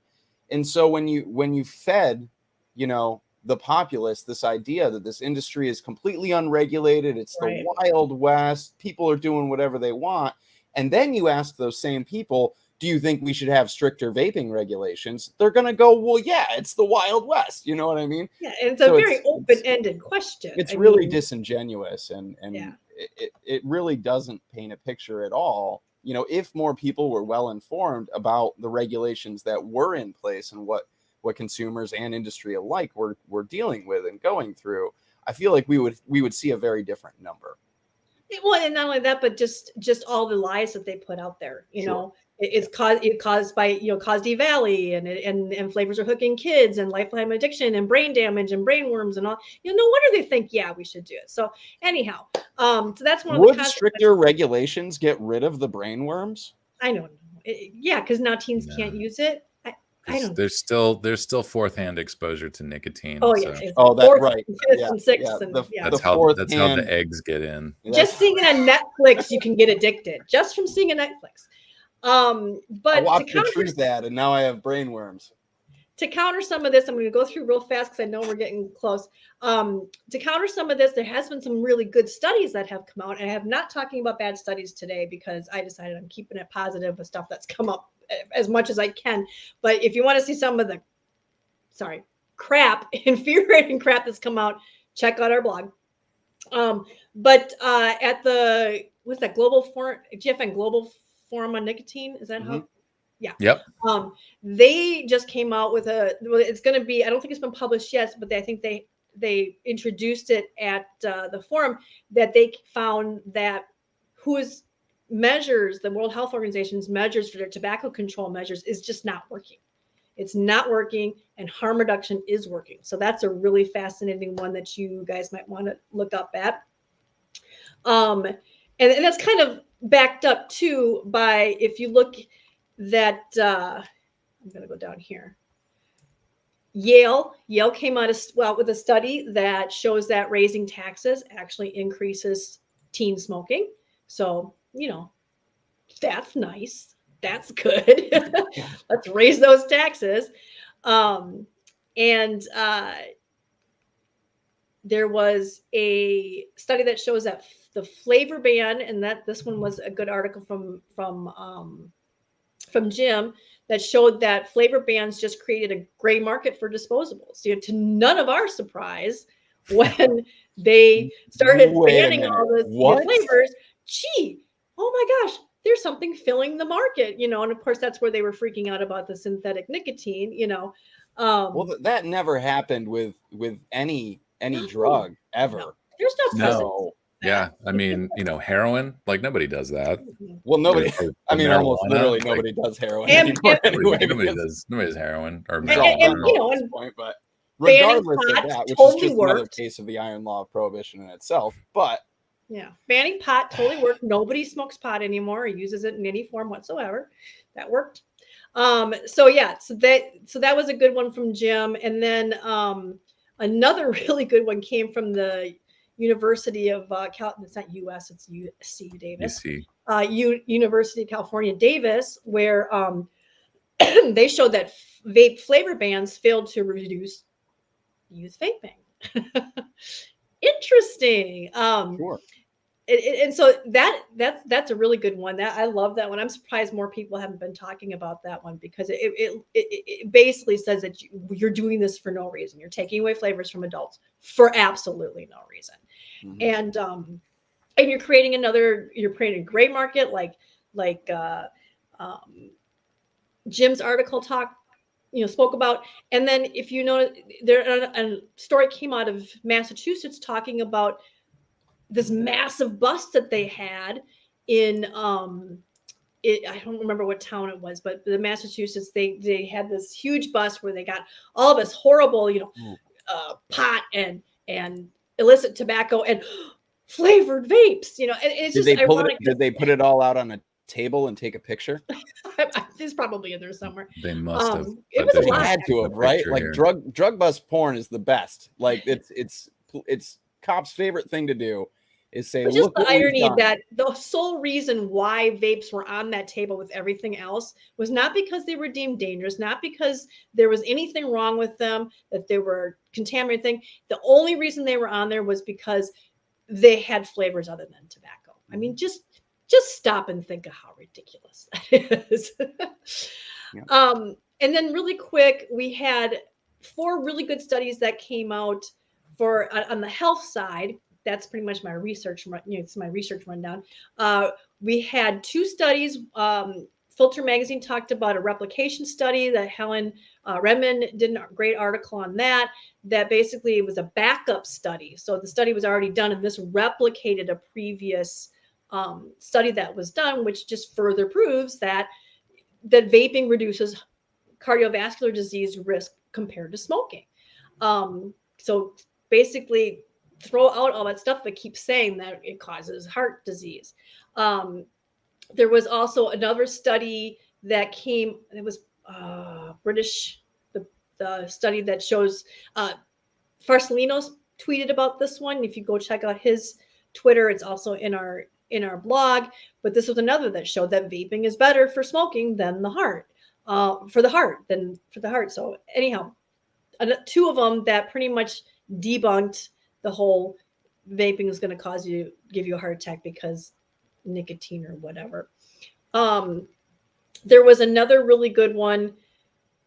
And so when you fed, you know, the populace this idea that this industry is completely unregulated, it's the Wild West, people are doing whatever they want, and then you ask those same people, do you think we should have stricter vaping regulations? They're going to go, well, yeah, it's the Wild West. You know what I mean? Yeah, and it's a very open-ended question. It's really disingenuous, and it really doesn't paint a picture at all. You know, if more people were well informed about the regulations that were in place and what consumers and industry alike were dealing with and going through, I feel like we would see a very different number. Well, and not only that, but just all the lies that they put out there. You know, it caused by, you know, caused E-Valley and flavors are hooking kids and lifetime addiction and brain damage and brain worms and all. You know, no wonder they think, yeah, we should do it. So anyhow, so that's one of the stricter regulations get rid of the brain worms? I don't know. Yeah, because now teens can't use it. I don't. There's still fourth-hand exposure to nicotine. Oh yeah. So. Oh, that's right. And sixth, and that's how the eggs get in. Just seeing it on Netflix, you can get addicted just from seeing a Netflix. But I watched the Truth ad, and now I have brain worms. To counter some of this, I'm going to go through real fast because I know we're getting close. To counter some of this, there has been some really good studies that have come out. And I have not talking about bad studies today because I decided I'm keeping it positive with stuff that's come up as much as I can. But if you want to see some of the, infuriating crap that's come out, check out our blog. But at the, what's that, Global Forum, GTFN Global Forum on Nicotine, is that how? Yeah. Yep. They just came out with it's going to be, I don't think it's been published yet, but I think they introduced it at the forum, that they found that the World Health Organization's measures for their tobacco control measures is just not working. It's not working, and harm reduction is working. So that's a really fascinating one that you guys might want to look up at. And that's kind of backed up too by, if you look that, I'm going to go down here. Yale came out with a study that shows that raising taxes actually increases teen smoking. So, you know, that's nice. That's good. Let's raise those taxes. There was a study that shows that the flavor ban, and that this one was a good article from Jim, that showed that flavor bans just created a gray market for disposables. You know, to none of our surprise, when they started banning all the flavors, oh my gosh, there's something filling the market, you know. And of course, that's where they were freaking out about the synthetic nicotine, you know. Well, that never happened with any drug ever. No. There's no. Yeah, I mean, you know, heroin, like nobody does that. Well, nobody. I mean, almost literally nobody does heroin anymore. Nobody does heroin or marijuana. But regardless of that, which is just another case of the iron law of prohibition in itself. But yeah, banning pot totally worked. Nobody smokes pot anymore or uses it in any form whatsoever. That worked. So that was a good one from Jim, and then another really good one came from the University of it's not US, it's UC Davis. University of California, Davis, where they showed that vape flavor bans failed to reduce youth vaping. Interesting. Sure. And so that's a really good one. That I love that one. I'm surprised more people haven't been talking about that one, because it basically says that you're doing this for no reason. You're taking away flavors from adults for absolutely no reason. Mm-hmm. And you're creating a gray market, like like Jim's article spoke about. And then if you know, there a story came out of Massachusetts talking about this massive bust that they had in I don't remember what town it was, but the Massachusetts, they had this huge bust where they got all this horrible, pot and illicit tobacco and flavored vapes. And it's just ironic. Did they put it all out on a table and take a picture? It's probably in there somewhere. They must have. It was a lot. Had to have, right? Like here. drug bust porn is the best. Like it's cops' favorite thing to do is say, just look, the irony that the sole reason why vapes were on that table with everything else was not because they were deemed dangerous, not because there was anything wrong with them, that they were contaminating. The only reason they were on there was because they had flavors other than tobacco. I mean, just stop and think of how ridiculous that is. Yeah. And then really quick, we had 4 really good studies that came out on the health side. That's pretty much my research. It's my research rundown. We had 2 studies. Filter Magazine talked about a replication study that Helen Redmond did a great article on that basically it was a backup study. So the study was already done, and this replicated a previous study that was done, which just further proves that vaping reduces cardiovascular disease risk compared to smoking. So basically, throw out all that stuff that keeps saying that it causes heart disease. There was also another study that came, it was British, the study that shows, Farsalinos tweeted about this one. If you go check out his Twitter, it's also in our blog, but this was another that showed that vaping is better for smoking than for the heart. So anyhow, 2 of them that pretty much debunked the whole vaping is going to give you a heart attack because nicotine or whatever. There was another really good one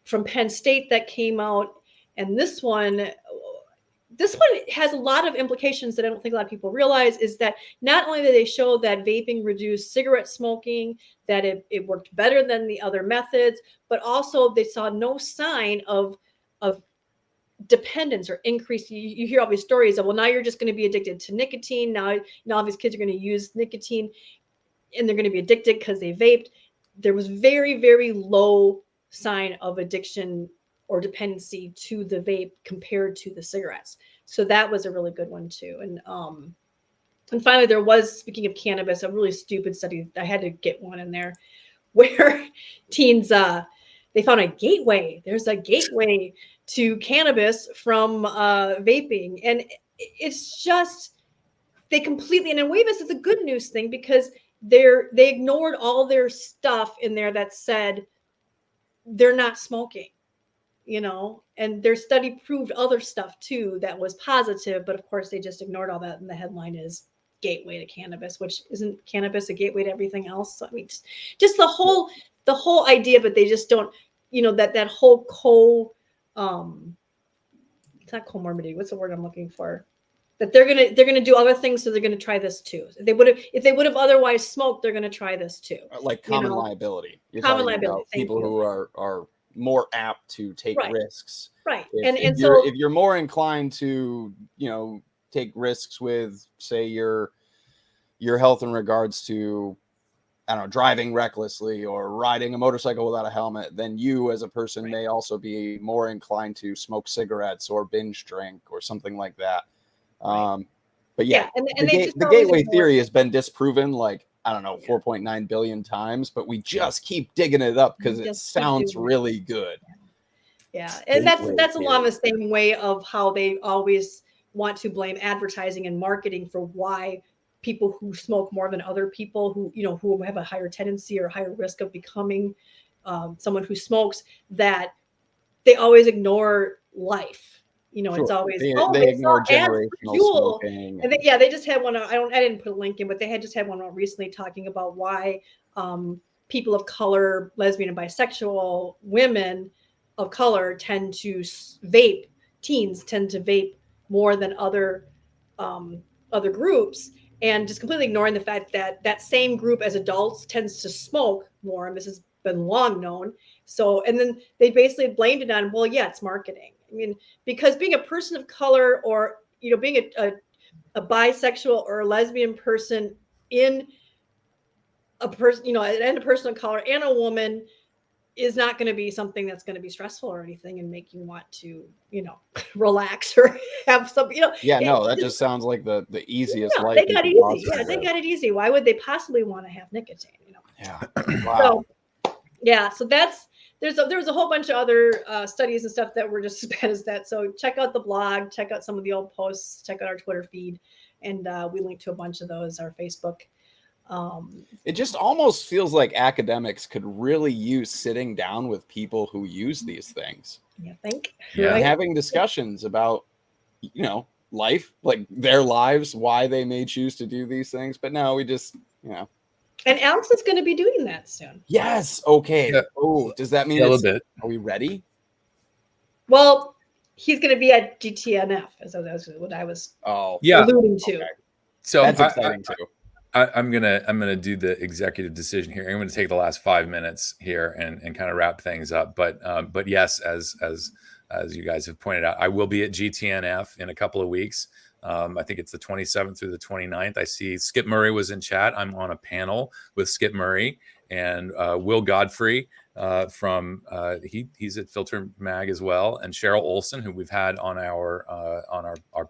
from Penn State that came out, and this one has a lot of implications that I don't think a lot of people realize. Is that not only did they show that vaping reduced cigarette smoking, that it worked better than the other methods, but also they saw no sign of dependence or increase. You hear all these stories of, well, now you're just going to be addicted to nicotine. Now all these kids are going to use nicotine and they're going to be addicted because they vaped. There was very, very low sign of addiction or dependency to the vape compared to the cigarettes. So that was a really good one too. And finally, there was, speaking of cannabis, a really stupid study. I had to get one in there where teens, they found a gateway. There's a gateway to cannabis from vaping. And it's just, they completely, and in Wavis, it's a good news thing because they ignored all their stuff in there that said they're not smoking, and their study proved other stuff too that was positive, but of course they just ignored all that. And the headline is gateway to cannabis, which isn't cannabis a gateway to everything else? So, I mean, just the whole idea, but they just don't, that whole it's not comorbidity. What's the word I'm looking for? That they're gonna do other things, so they're gonna try this too. If they would have otherwise smoked, they're gonna try this too. Like common liability. You're common liability. People who are more apt to take risks. Right. If you're more inclined to, take risks with, say, your health in regards to, I don't know, driving recklessly or riding a motorcycle without a helmet, then you as a person may also be more inclined to smoke cigarettes or binge drink or something like that. But yeah, the gateway theory has been disproven, like, I don't know, 4.9 billion times, but we just keep digging it up because it sounds really good. Yeah. And that's along the same way of how they always want to blame advertising and marketing for why people who smoke more than other people who have a higher tendency or higher risk of becoming someone who smokes, that they always ignore life. Sure. It's always they ignore generational Juul. smoking. And they just had one. I didn't put a link in, but they just had one recently talking about why people of color, lesbian and bisexual women of color tend to vape. Teens tend to vape more than other groups, and just completely ignoring the fact that that same group as adults tends to smoke more, and this has been long known. So, and then they basically blamed it on, well, yeah, it's marketing. I mean, because being a person of color, or being a bisexual or a lesbian person in a person, and a person of color and a woman is not going to be something that's going to be stressful or anything and make you want to, relax or have some, Yeah, no, that just sounds like the easiest life. They got it easy. Yeah, they got it easy. Why would they possibly want to have nicotine? Yeah. Wow. So, yeah. So there was a whole bunch of other studies and stuff that were just as bad as that. So check out the blog, check out some of the old posts, check out our Twitter feed, and we link to a bunch of those, our Facebook. It just almost feels like academics could really use sitting down with people who use these things. You think? Yeah. And having discussions about, life, like their lives, why they may choose to do these things. But no, we just, And Alex is going to be doing that soon. Yes. Okay. Yeah. Oh, does that mean a little bit? Are we ready? Well, he's going to be at GTNF, as what I was alluding to. Okay. So that's exciting too. I'm gonna do the executive decision here. I'm gonna take the last 5 minutes here and kind of wrap things up. But yes, as you guys have pointed out, I will be at GTNF in a couple of weeks. I think it's the 27th through the 29th. I see Skip Murray was in chat. I'm on a panel with Skip Murray and Will Godfrey from he's at Filter Mag as well, and Cheryl Olson, who we've had on our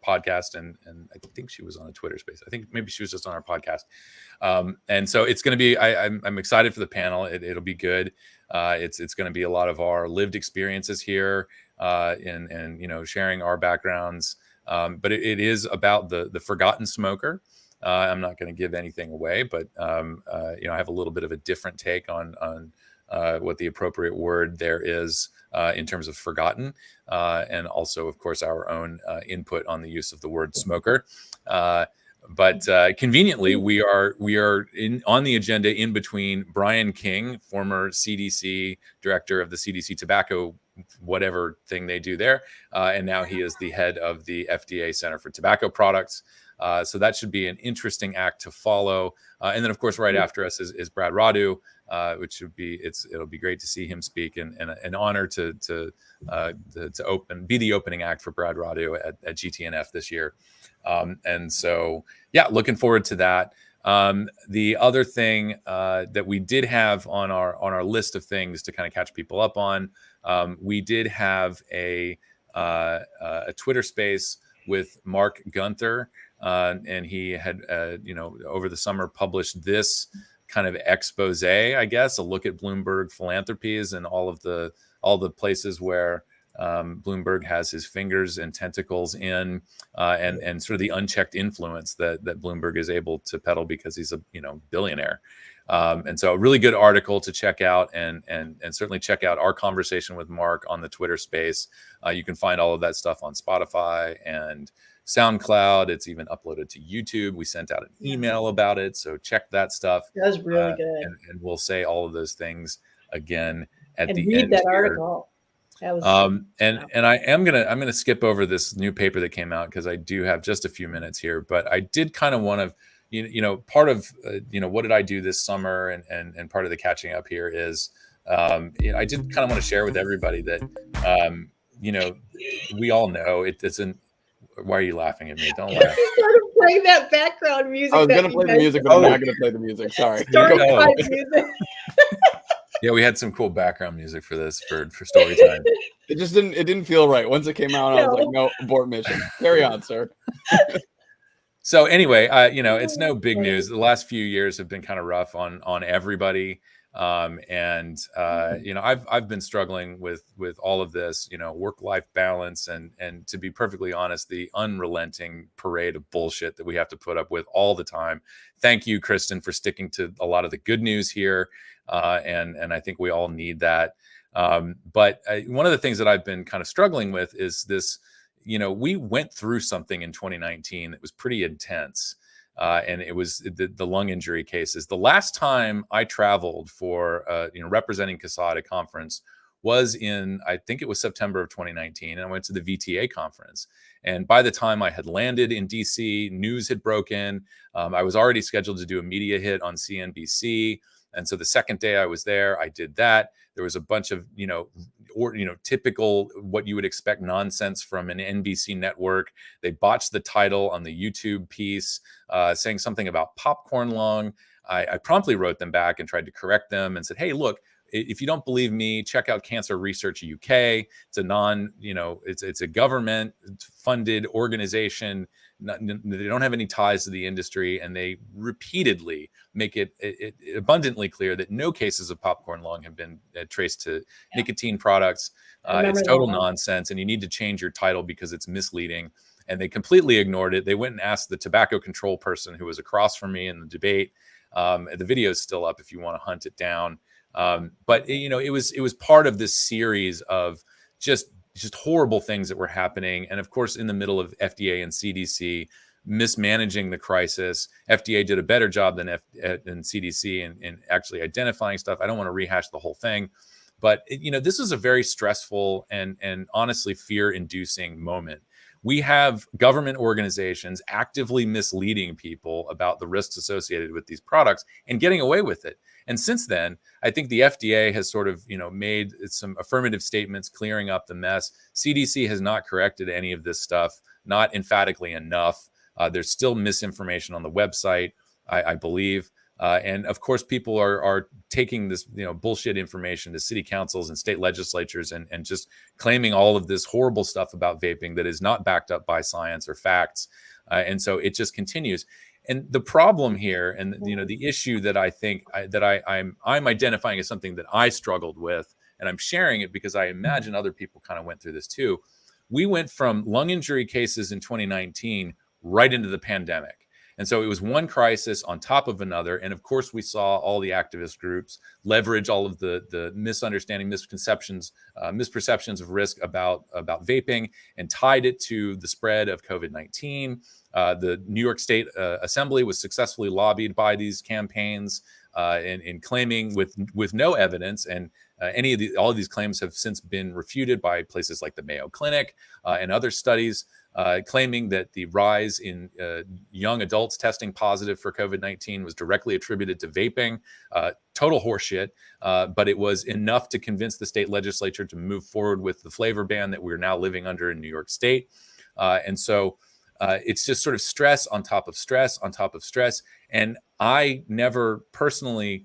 podcast, and I think she was on a Twitter space. I think maybe she was just on our podcast. And so it's going to be. I'm excited for the panel. It'll be good. It's going to be a lot of our lived experiences here, and sharing our backgrounds. But it is about the forgotten smoker. I'm not going to give anything away, but I have a little bit of a different take on what the appropriate word there is in terms of forgotten, and also, of course, our own input on the use of the word smoker. But conveniently, we are on the agenda in between Brian King, former CDC director of the CDC tobacco, whatever thing they do there, and now he is the head of the FDA Center for Tobacco Products. So that should be an interesting act to follow. And then, of course, right after us is Brad Radu, which should be it'll be great to see him speak, and an honor to be the opening act for Brad Radu at GTNF this year. And so, yeah, looking forward to that. The other thing that we did have on our list of things to kind of catch people up on, we did have a Twitter space with Marc Gunther, and he had over the summer published this kind of expose, I guess, a look at Bloomberg Philanthropies and all the places where Bloomberg has his fingers and tentacles in, and sort of the unchecked influence that Bloomberg is able to peddle because he's a billionaire. And so a really good article to check out, and certainly check out our conversation with Marc on the Twitter space. You can find all of that stuff on Spotify and SoundCloud. It's even uploaded to YouTube. We sent out an email about it, so check that stuff. That was really good. And we'll say all of those things again at the read end that here. Article. That was and I'm gonna skip over this new paper that came out because I do have just a few minutes here, but I did kind of want to, part of what did I do this summer, and part of the catching up here is I did kind of want to share with everybody that we all know it doesn't. Why are you laughing at me? Don't laugh. Started playing that background music. I was going to play the music, but I'm not going to play the music. Sorry. Music. Yeah, we had some cool background music for this for story time. It didn't feel right. Once it came out, I was like, no, abort mission. Carry on, sir. So anyway, it's no big news. The last few years have been kind of rough on everybody. And I've been struggling with all of this, work-life balance, and to be perfectly honest, the unrelenting parade of bullshit that we have to put up with all the time. Thank you, Kristen, for sticking to a lot of the good news here. And I think we all need that. But one of the things that I've been kind of struggling with is this, we went through something in 2019 that was pretty intense. And it was the lung injury cases. The last time I traveled for, representing CASAA at a conference was in, I think it was September of 2019, and I went to the VTA conference. And by the time I had landed in DC, news had broken. I was already scheduled to do a media hit on CNBC. And so the second day I was there, I did that. There was a bunch of, typical what you would expect nonsense from an NBC network. They botched the title on the YouTube piece, saying something about popcorn lung. I promptly wrote them back and tried to correct them and said, hey, look, if you don't believe me, check out Cancer Research UK. It's a it's a government funded organization. They don't have any ties to the industry, and they repeatedly make it abundantly clear that no cases of popcorn lung have been traced to nicotine products. It's total nonsense, and you need to change your title because it's misleading. And they completely ignored it. They went and asked the tobacco control person who was across from me in the debate. The video is still up if you want to hunt it down. But it was part of this series of just horrible things that were happening. And of course, in the middle of FDA and CDC mismanaging the crisis, FDA did a better job than CDC in actually identifying stuff. I don't want to rehash the whole thing, but this was a very stressful and honestly fear-inducing moment. We have government organizations actively misleading people about the risks associated with these products and getting away with it. And since then, I think the FDA has sort of, made some affirmative statements clearing up the mess. CDC has not corrected any of this stuff, not emphatically enough. There's still misinformation on the website, I believe. And of course, people are taking this, bullshit information to city councils and state legislatures and just claiming all of this horrible stuff about vaping that is not backed up by science or facts. And so it just continues. And the problem here, and the issue that I think I'm identifying as something that I struggled with, and I'm sharing it because I imagine other people kind of went through this too. We went from lung injury cases in 2019 right into the pandemic. And so it was one crisis on top of another. And of course, we saw all the activist groups leverage all of the misunderstanding, misconceptions, misperceptions of risk about vaping and tied it to the spread of COVID-19. The New York State Assembly was successfully lobbied by these campaigns in claiming with no evidence. And all of these claims have since been refuted by places like the Mayo Clinic and other studies. Claiming that the rise in young adults testing positive for COVID-19 was directly attributed to vaping. Total horseshit, but it was enough to convince the state legislature to move forward with the flavor ban that we're now living under in New York State. And so it's just sort of stress on top of stress on top of stress. And I never personally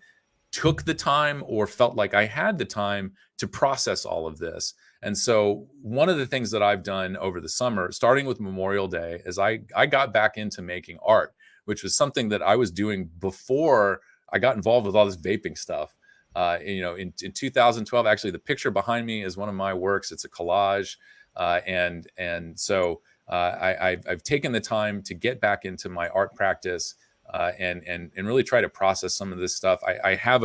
took the time or felt like I had the time to process all of this. And so one of the things that I've done over the summer, starting with Memorial Day, is I got back into making art, which was something that I was doing before I got involved with all this vaping stuff. In 2012, actually, the picture behind me is one of my works. It's a collage. And so I've taken the time to get back into my art practice and really try to process some of this stuff. I have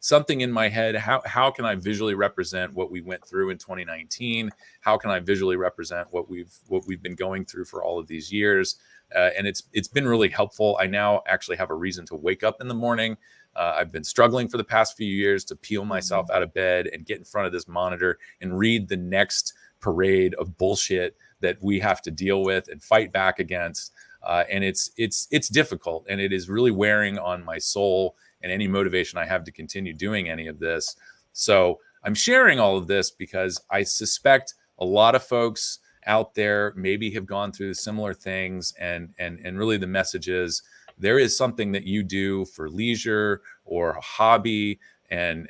something in my head. How can I visually represent what we went through in 2019? How can I visually represent what we've been going through for all of these years? And it's been really helpful. I now actually have a reason to wake up in the morning. I've been struggling for the past few years to peel myself out of bed and get in front of this monitor and read the next parade of bullshit that we have to deal with and fight back against. And it's difficult, and it is really wearing on my soul and any motivation I have to continue doing any of this. So I'm sharing all of this because I suspect a lot of folks out there maybe have gone through similar things, and really the message is there is something that you do for leisure or a hobby, and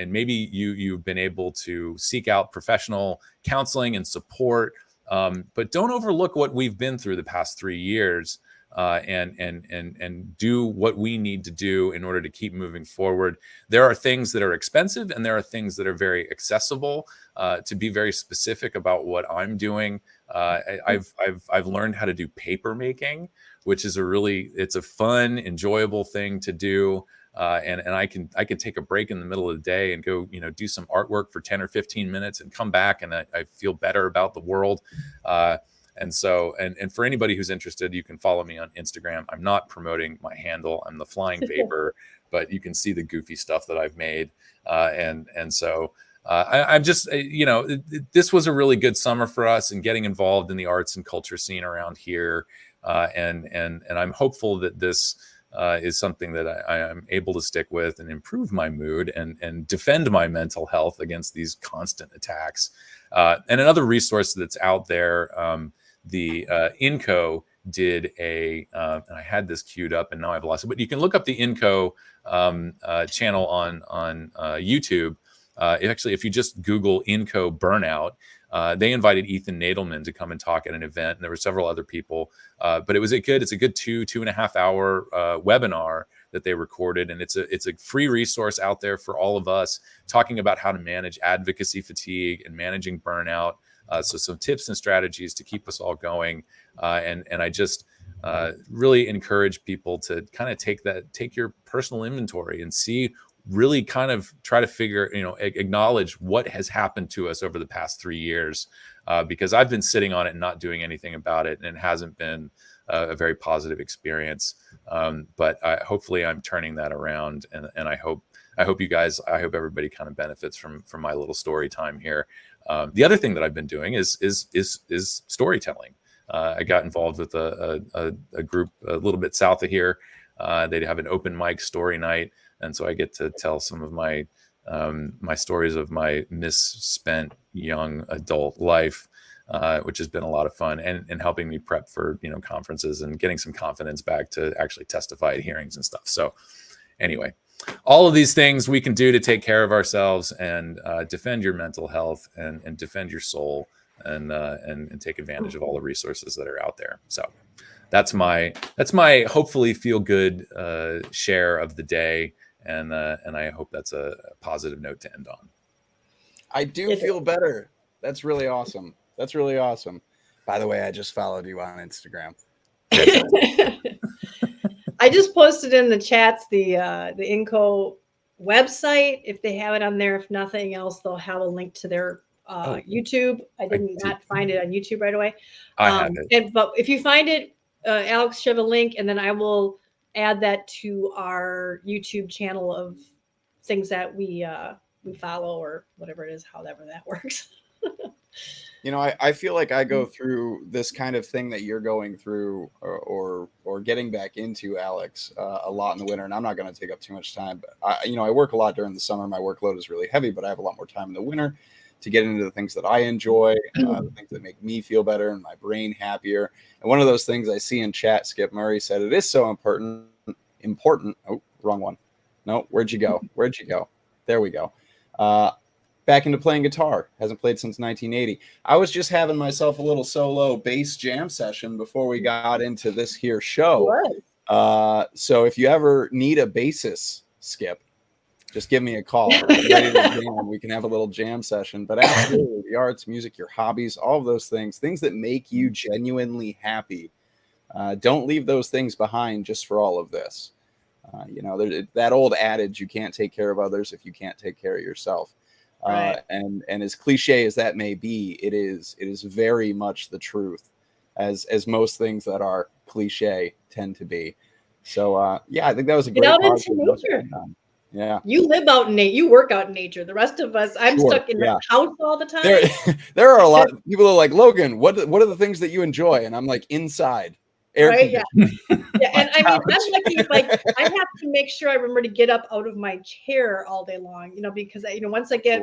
maybe you've been able to seek out professional counseling and support. But don't overlook what we've been through the past 3 years, and do what we need to do in order to keep moving forward. There are things that are expensive, and there are things that are very accessible. To be very specific about what I'm doing, I've learned how to do paper making, which is it's a fun, enjoyable thing to do. And I can take a break in the middle of the day and go, do some artwork for 10 or 15 minutes and come back, and I feel better about the world. And so, and for anybody who's interested, you can follow me on Instagram. I'm not promoting my handle. I'm the Flying Vapor, but you can see the goofy stuff that I've made. And so I'm just, this was a really good summer for us and getting involved in the arts and culture scene around here. And I'm hopeful that this is something that I am able to stick with and improve my mood and defend my mental health against these constant attacks. And another resource that's out there, the INCO did and I had this queued up and now I've lost it, but you can look up the INCO channel on YouTube. Actually, if you just Google INCO burnout, they invited Ethan Nadelman to come and talk at an event, and there were several other people. But it's a good 2.5 hour webinar that they recorded, and it's a free resource out there for all of us, talking about how to manage advocacy fatigue and managing burnout. So some tips and strategies to keep us all going. And I just really encourage people to kind of take your personal inventory and really kind of try to acknowledge what has happened to us over the past 3 years, because I've been sitting on it and not doing anything about it, and it hasn't been a very positive experience. But hopefully I'm turning that around, and I hope everybody kind of benefits from my little story time here. The other thing that I've been doing is storytelling. I got involved with a group a little bit south of here. They have an open mic story night. And so I get to tell some of my stories of my misspent young adult life, which has been a lot of fun and helping me prep for, conferences and getting some confidence back to actually testify at hearings and stuff. So anyway, all of these things we can do to take care of ourselves and defend your mental health and defend your soul and take advantage of all the resources that are out there. So that's my hopefully feel good share of the day. And I hope that's a positive note to end on. I do feel better. That's really awesome. By the way, I just followed you on Instagram. I just posted in the chats the INCO website. If they have it on there, if nothing else, they'll have a link to their YouTube. I did not find it on YouTube right away. I have it. But if you find it, Alex, should have a link, and then I will add that to our YouTube channel of things that we follow or whatever it is, however that works. I feel like I go through this kind of thing that you're going through or getting back into, Alex, a lot in the winter. And I'm not going to take up too much time, but I work a lot during the summer. My workload is really heavy, but I have a lot more time in the winter to get into the things that I enjoy, the things that make me feel better and my brain happier. And one of those things I see in chat, Skip Murray said, it is so important. Oh, wrong one. No, where'd you go? There we go. Back into playing guitar. Hasn't played since 1980. I was just having myself a little solo bass jam session before we got into this here show. So if you ever need a bassist, Skip, just give me a call. We can have a little jam session. But absolutely, the arts, music, your hobbies, all of those things that make you genuinely happy. Don't leave those things behind just for all of this. That old adage, you can't take care of others if you can't take care of yourself. Right. And as cliche as that may be, it is very much the truth, as most things that are cliche tend to be. So I think that was a great Get out into nature. Yeah. You live out in nature. You work out in nature. The rest of us, I'm stuck in the house all the time. There are a lot of people who are like, Logan, what are the things that you enjoy? And I'm like, inside. Right, yeah. And I mean, I'm lucky, like, I have to make sure I remember to get up out of my chair all day long, because once I get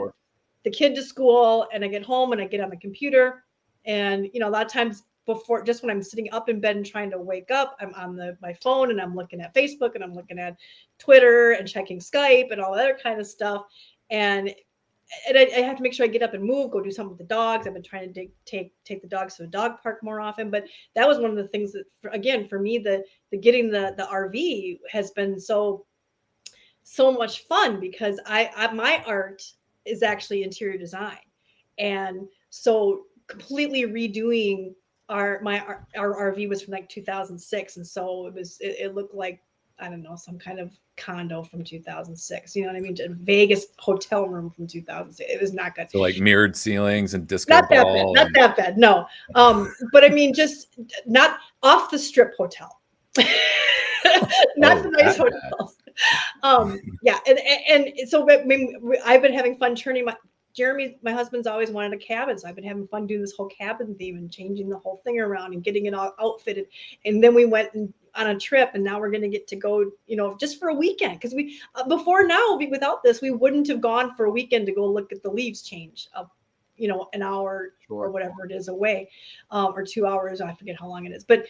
the kid to school and I get home and I get on the computer, and a lot of times before, just when I'm sitting up in bed and trying to wake up, I'm on my phone and I'm looking at Facebook and I'm looking at Twitter and checking Skype and all that other kind of stuff. And I have to make sure I get up and move, go do something with the dogs. I've been trying to take the dogs to the dog park more often, but that was one of the things that, for me, the getting the RV has been so much fun, because my art is actually interior design, and so completely redoing our RV was from like 2006, and so it looked like, I don't know, some kind of condo from 2006. You know what I mean? A Vegas hotel room from 2006. It was not good. So like mirrored ceilings and disco ball. Not that bad. No. But I mean, just not off the strip hotel. Not the nice hotels. Yeah. And so I mean, I've been having fun Jeremy, my husband's always wanted a cabin, so I've been having fun doing this whole cabin theme and changing the whole thing around and getting it all outfitted. And then we went on a trip, and now we're going to get to go, just for a weekend. Because we before now, without this, we wouldn't have gone for a weekend to go look at the leaves change up, an hour or whatever it is away, or 2 hours. I forget how long it is, but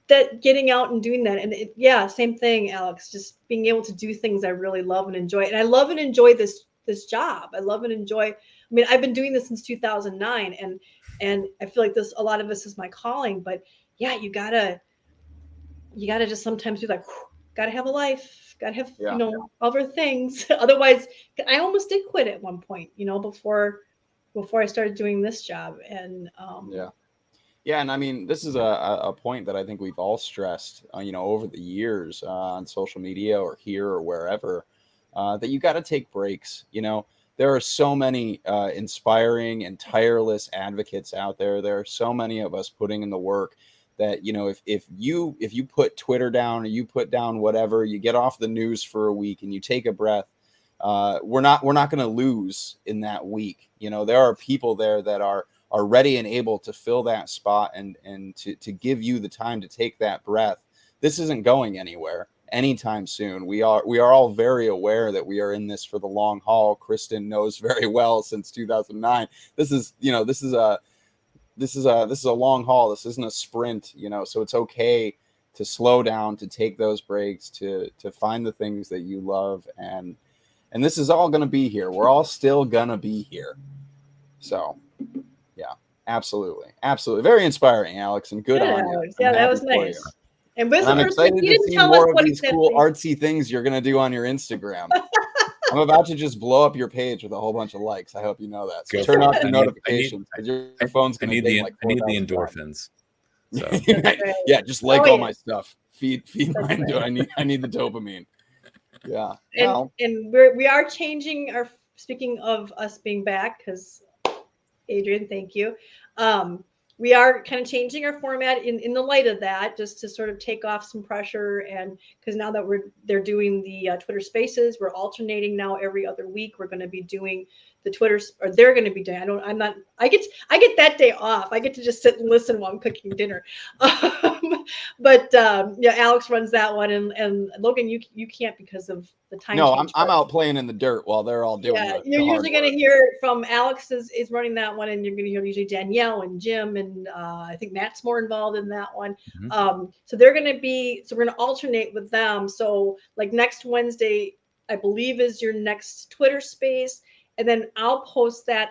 that getting out and doing that, and same thing, Alex. Just being able to do things I really love and enjoy, and I love and enjoy this job. I love and enjoy. I mean, I've been doing this since 2009, and I feel like a lot of this is my calling. But yeah, you gotta just sometimes be like, gotta have a life, gotta have other things. Otherwise, I almost did quit at one point, before I started doing this job, and Yeah, and I mean, this is a point that I think we've all stressed, over the years on social media or here or wherever, that you got to take breaks. There are so many inspiring and tireless advocates out there. There are so many of us putting in the work that, if you put Twitter down or you put down whatever, you get off the news for a week and you take a breath, we're not going to lose in that week. There are people there that are ready and able to fill that spot and to give you the time to take that breath. This isn't going anywhere anytime soon. We are all very aware that we are in this for the long haul. Kristen knows very well since 2009. This is a long haul. This isn't a sprint, so it's okay to slow down, to take those breaks, to find the things that you love. And this is all going to be here. We're all still going to be here. So absolutely. Very inspiring, Alex, and good on you. Yeah, that was nice. And I'm excited to see more of these cool artsy things you're going to do on your Instagram. I'm about to just blow up your page with a whole bunch of likes. I hope you know that. So turn off your notifications, because your phone's going to be like 4,000 I need the endorphins. So. Yeah, just like all my stuff. Feed mine. Right. I need the dopamine. Yeah. And we are changing our. Speaking of us being back, because Adrian, thank you. We are kind of changing our format in the light of that, just to sort of take off some pressure, and because now that they're doing the Twitter Spaces, we're alternating now every other week. We're going to be doing the Twitters, or they're going to be doing. I get that day off. I get to just sit and listen while I'm cooking dinner. But Alex runs that one, and Logan, you can't because of the time. No, I'm out playing in the dirt while they're all doing. Yeah, you're usually going to hear from Alex is running that one, and you're going to hear usually Danielle and Jim, and I think Matt's more involved in that one. Mm-hmm. So they're going to be. So we're going to alternate with them. So like next Wednesday, I believe, is your next Twitter Space. And then I'll post that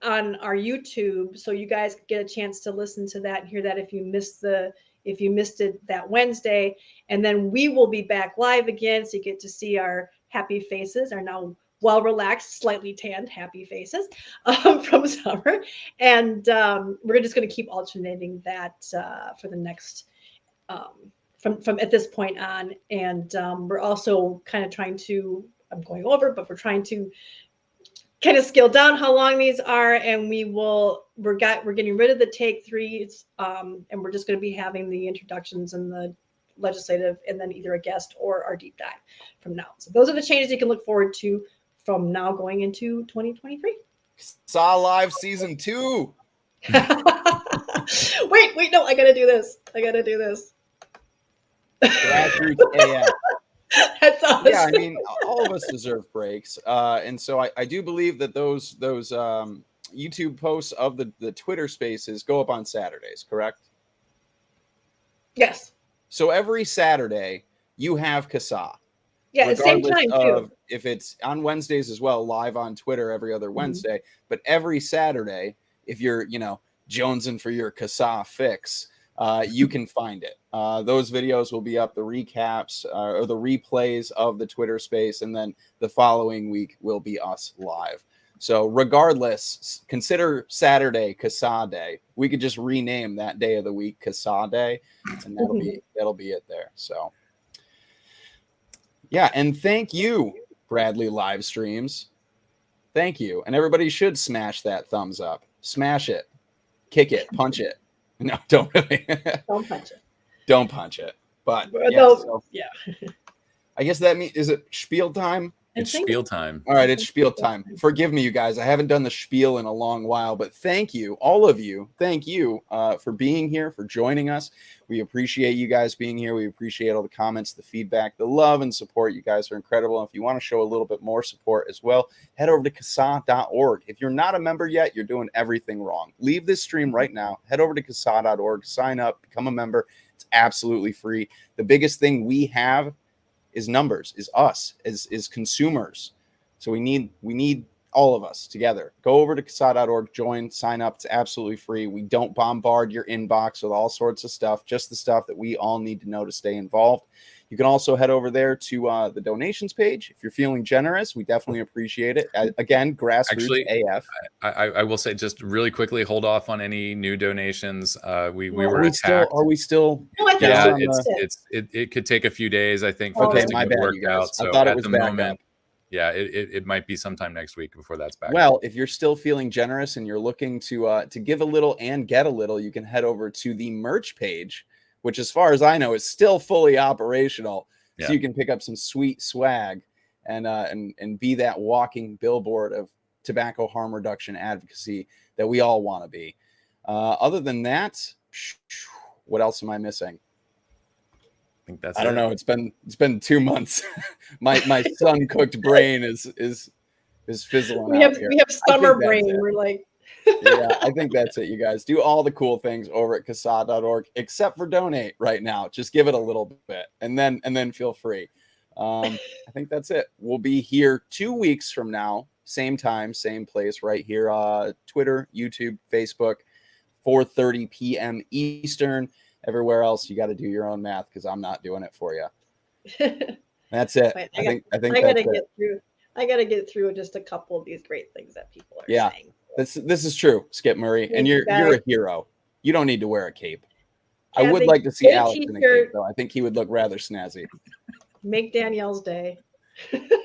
on our YouTube, so you guys get a chance to listen to that and hear that if you missed it that Wednesday. And then we will be back live again, so you get to see our happy faces, our now well relaxed, slightly tanned happy faces from summer. And we're just going to keep alternating that for the next from at this point on. And we're also kind of trying to. I'm going over, but we're trying to kind of scale down how long these are, and we're getting rid of the take threes, and we're just going to be having the introductions and the legislative, and then either a guest or our deep dive from now. So those are the changes you can look forward to from now going into 2023. CASAA Live Season 2. Wait, no, I gotta do this. Grassroots AF. That's awesome. Yeah, I mean, all of us deserve breaks, and so I do believe that those YouTube posts of the Twitter Spaces go up on Saturdays, correct? Yes. So every Saturday you have CASAA. Yeah, at the same time too. If it's on Wednesdays as well, live on Twitter every other Wednesday, but every Saturday, if you're jonesing for your CASAA fix, you can find it. Those videos will be up, the recaps or the replays of the Twitter Space, and then the following week will be us live. So regardless, consider Saturday CASAA Day. We could just rename that day of the week CASAA Day, and that'll be it there. So yeah, and thank you, Bradley Live Streams. Thank you, and everybody should smash that thumbs up. Smash it, kick it, punch it. No, don't really. Don't punch it. Don't punch it. But yeah. I guess that means, is it spiel time? It's spiel time. All right, it's spiel time. Forgive me, you guys. I haven't done the spiel in a long while, but thank you, all of you. Thank you for being here, for joining us. We appreciate you guys being here. We appreciate all the comments, the feedback, the love and support. You guys are incredible. And if you want to show a little bit more support as well, head over to CASAA.org. If you're not a member yet, you're doing everything wrong. Leave this stream right now. Head over to CASAA.org, sign up, become a member. It's absolutely free. The biggest thing we have is numbers, is us, is consumers. So we need all of us together. Go over to CASAA.org, join, sign up. It's absolutely free. We don't bombard your inbox with all sorts of stuff, just the stuff that we all need to know to stay involved. You can also head over there to the donations page. If you're feeling generous, we definitely appreciate it. Again, grassroots Actually, AF. I will say just really quickly, hold off on any new donations. We were Are attacked. we still? No, I think Yeah, it's it could take a few days, I think, for Okay, this to my get bad, worked you guys. out. I So thought it at was the back moment, up. yeah, it might be sometime next week before that's back. Well, if you're still feeling generous and you're looking to give a little and get a little, you can head over to the merch page, which, as far as I know, is still fully operational. Yeah. So you can pick up some sweet swag and be that walking billboard of tobacco harm reduction advocacy that we all want to be. Other than that, what else am I missing? I think that's I don't know. It's been 2 months. my sun cooked brain is fizzling we out have here. we have summer that's brain. it. We're like, Yeah, I think that's it, you guys. Do all the cool things over at CASAA.org, except for donate right now. Just give it a little bit, and then feel free. I think that's it. We'll be here 2 weeks from now, same time, same place, right here. Twitter, YouTube, Facebook, 4:30 p.m. Eastern. Everywhere else, you got to do your own math because I'm not doing it for you. That's it. Wait, I think I that's gotta it. get through. I gotta get through just a couple of these great things that people are Yeah. saying. This is true, Skip Murray, and Thank you, you're a guys. hero. You don't need to wear a cape. I Yeah, would they like to see get a Alex in a t-shirt. cape, though. I think he would look rather snazzy, Make Danielle's day.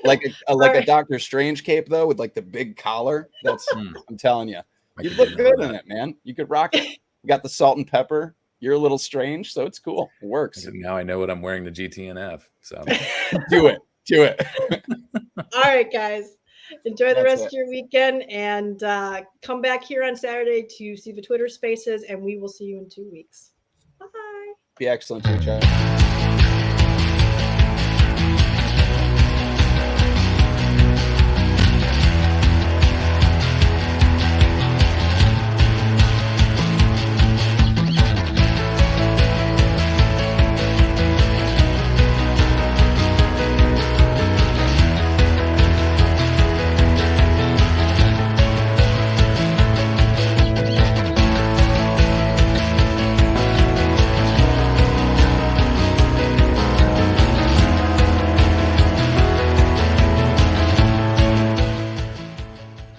like a right. Doctor Strange cape, though, with like the big collar. That's I'm telling you, I you'd could look get into good in that. it, man. You could rock it. You got the salt and pepper. You're a little strange, so it's cool. It works. Now I know what I'm wearing to GTNF. So Do it. All right, guys. Enjoy the That's rest it. of your weekend and come back here on Saturday to see the Twitter Spaces, and we will see you in 2 weeks. Bye. Be excellent to each other.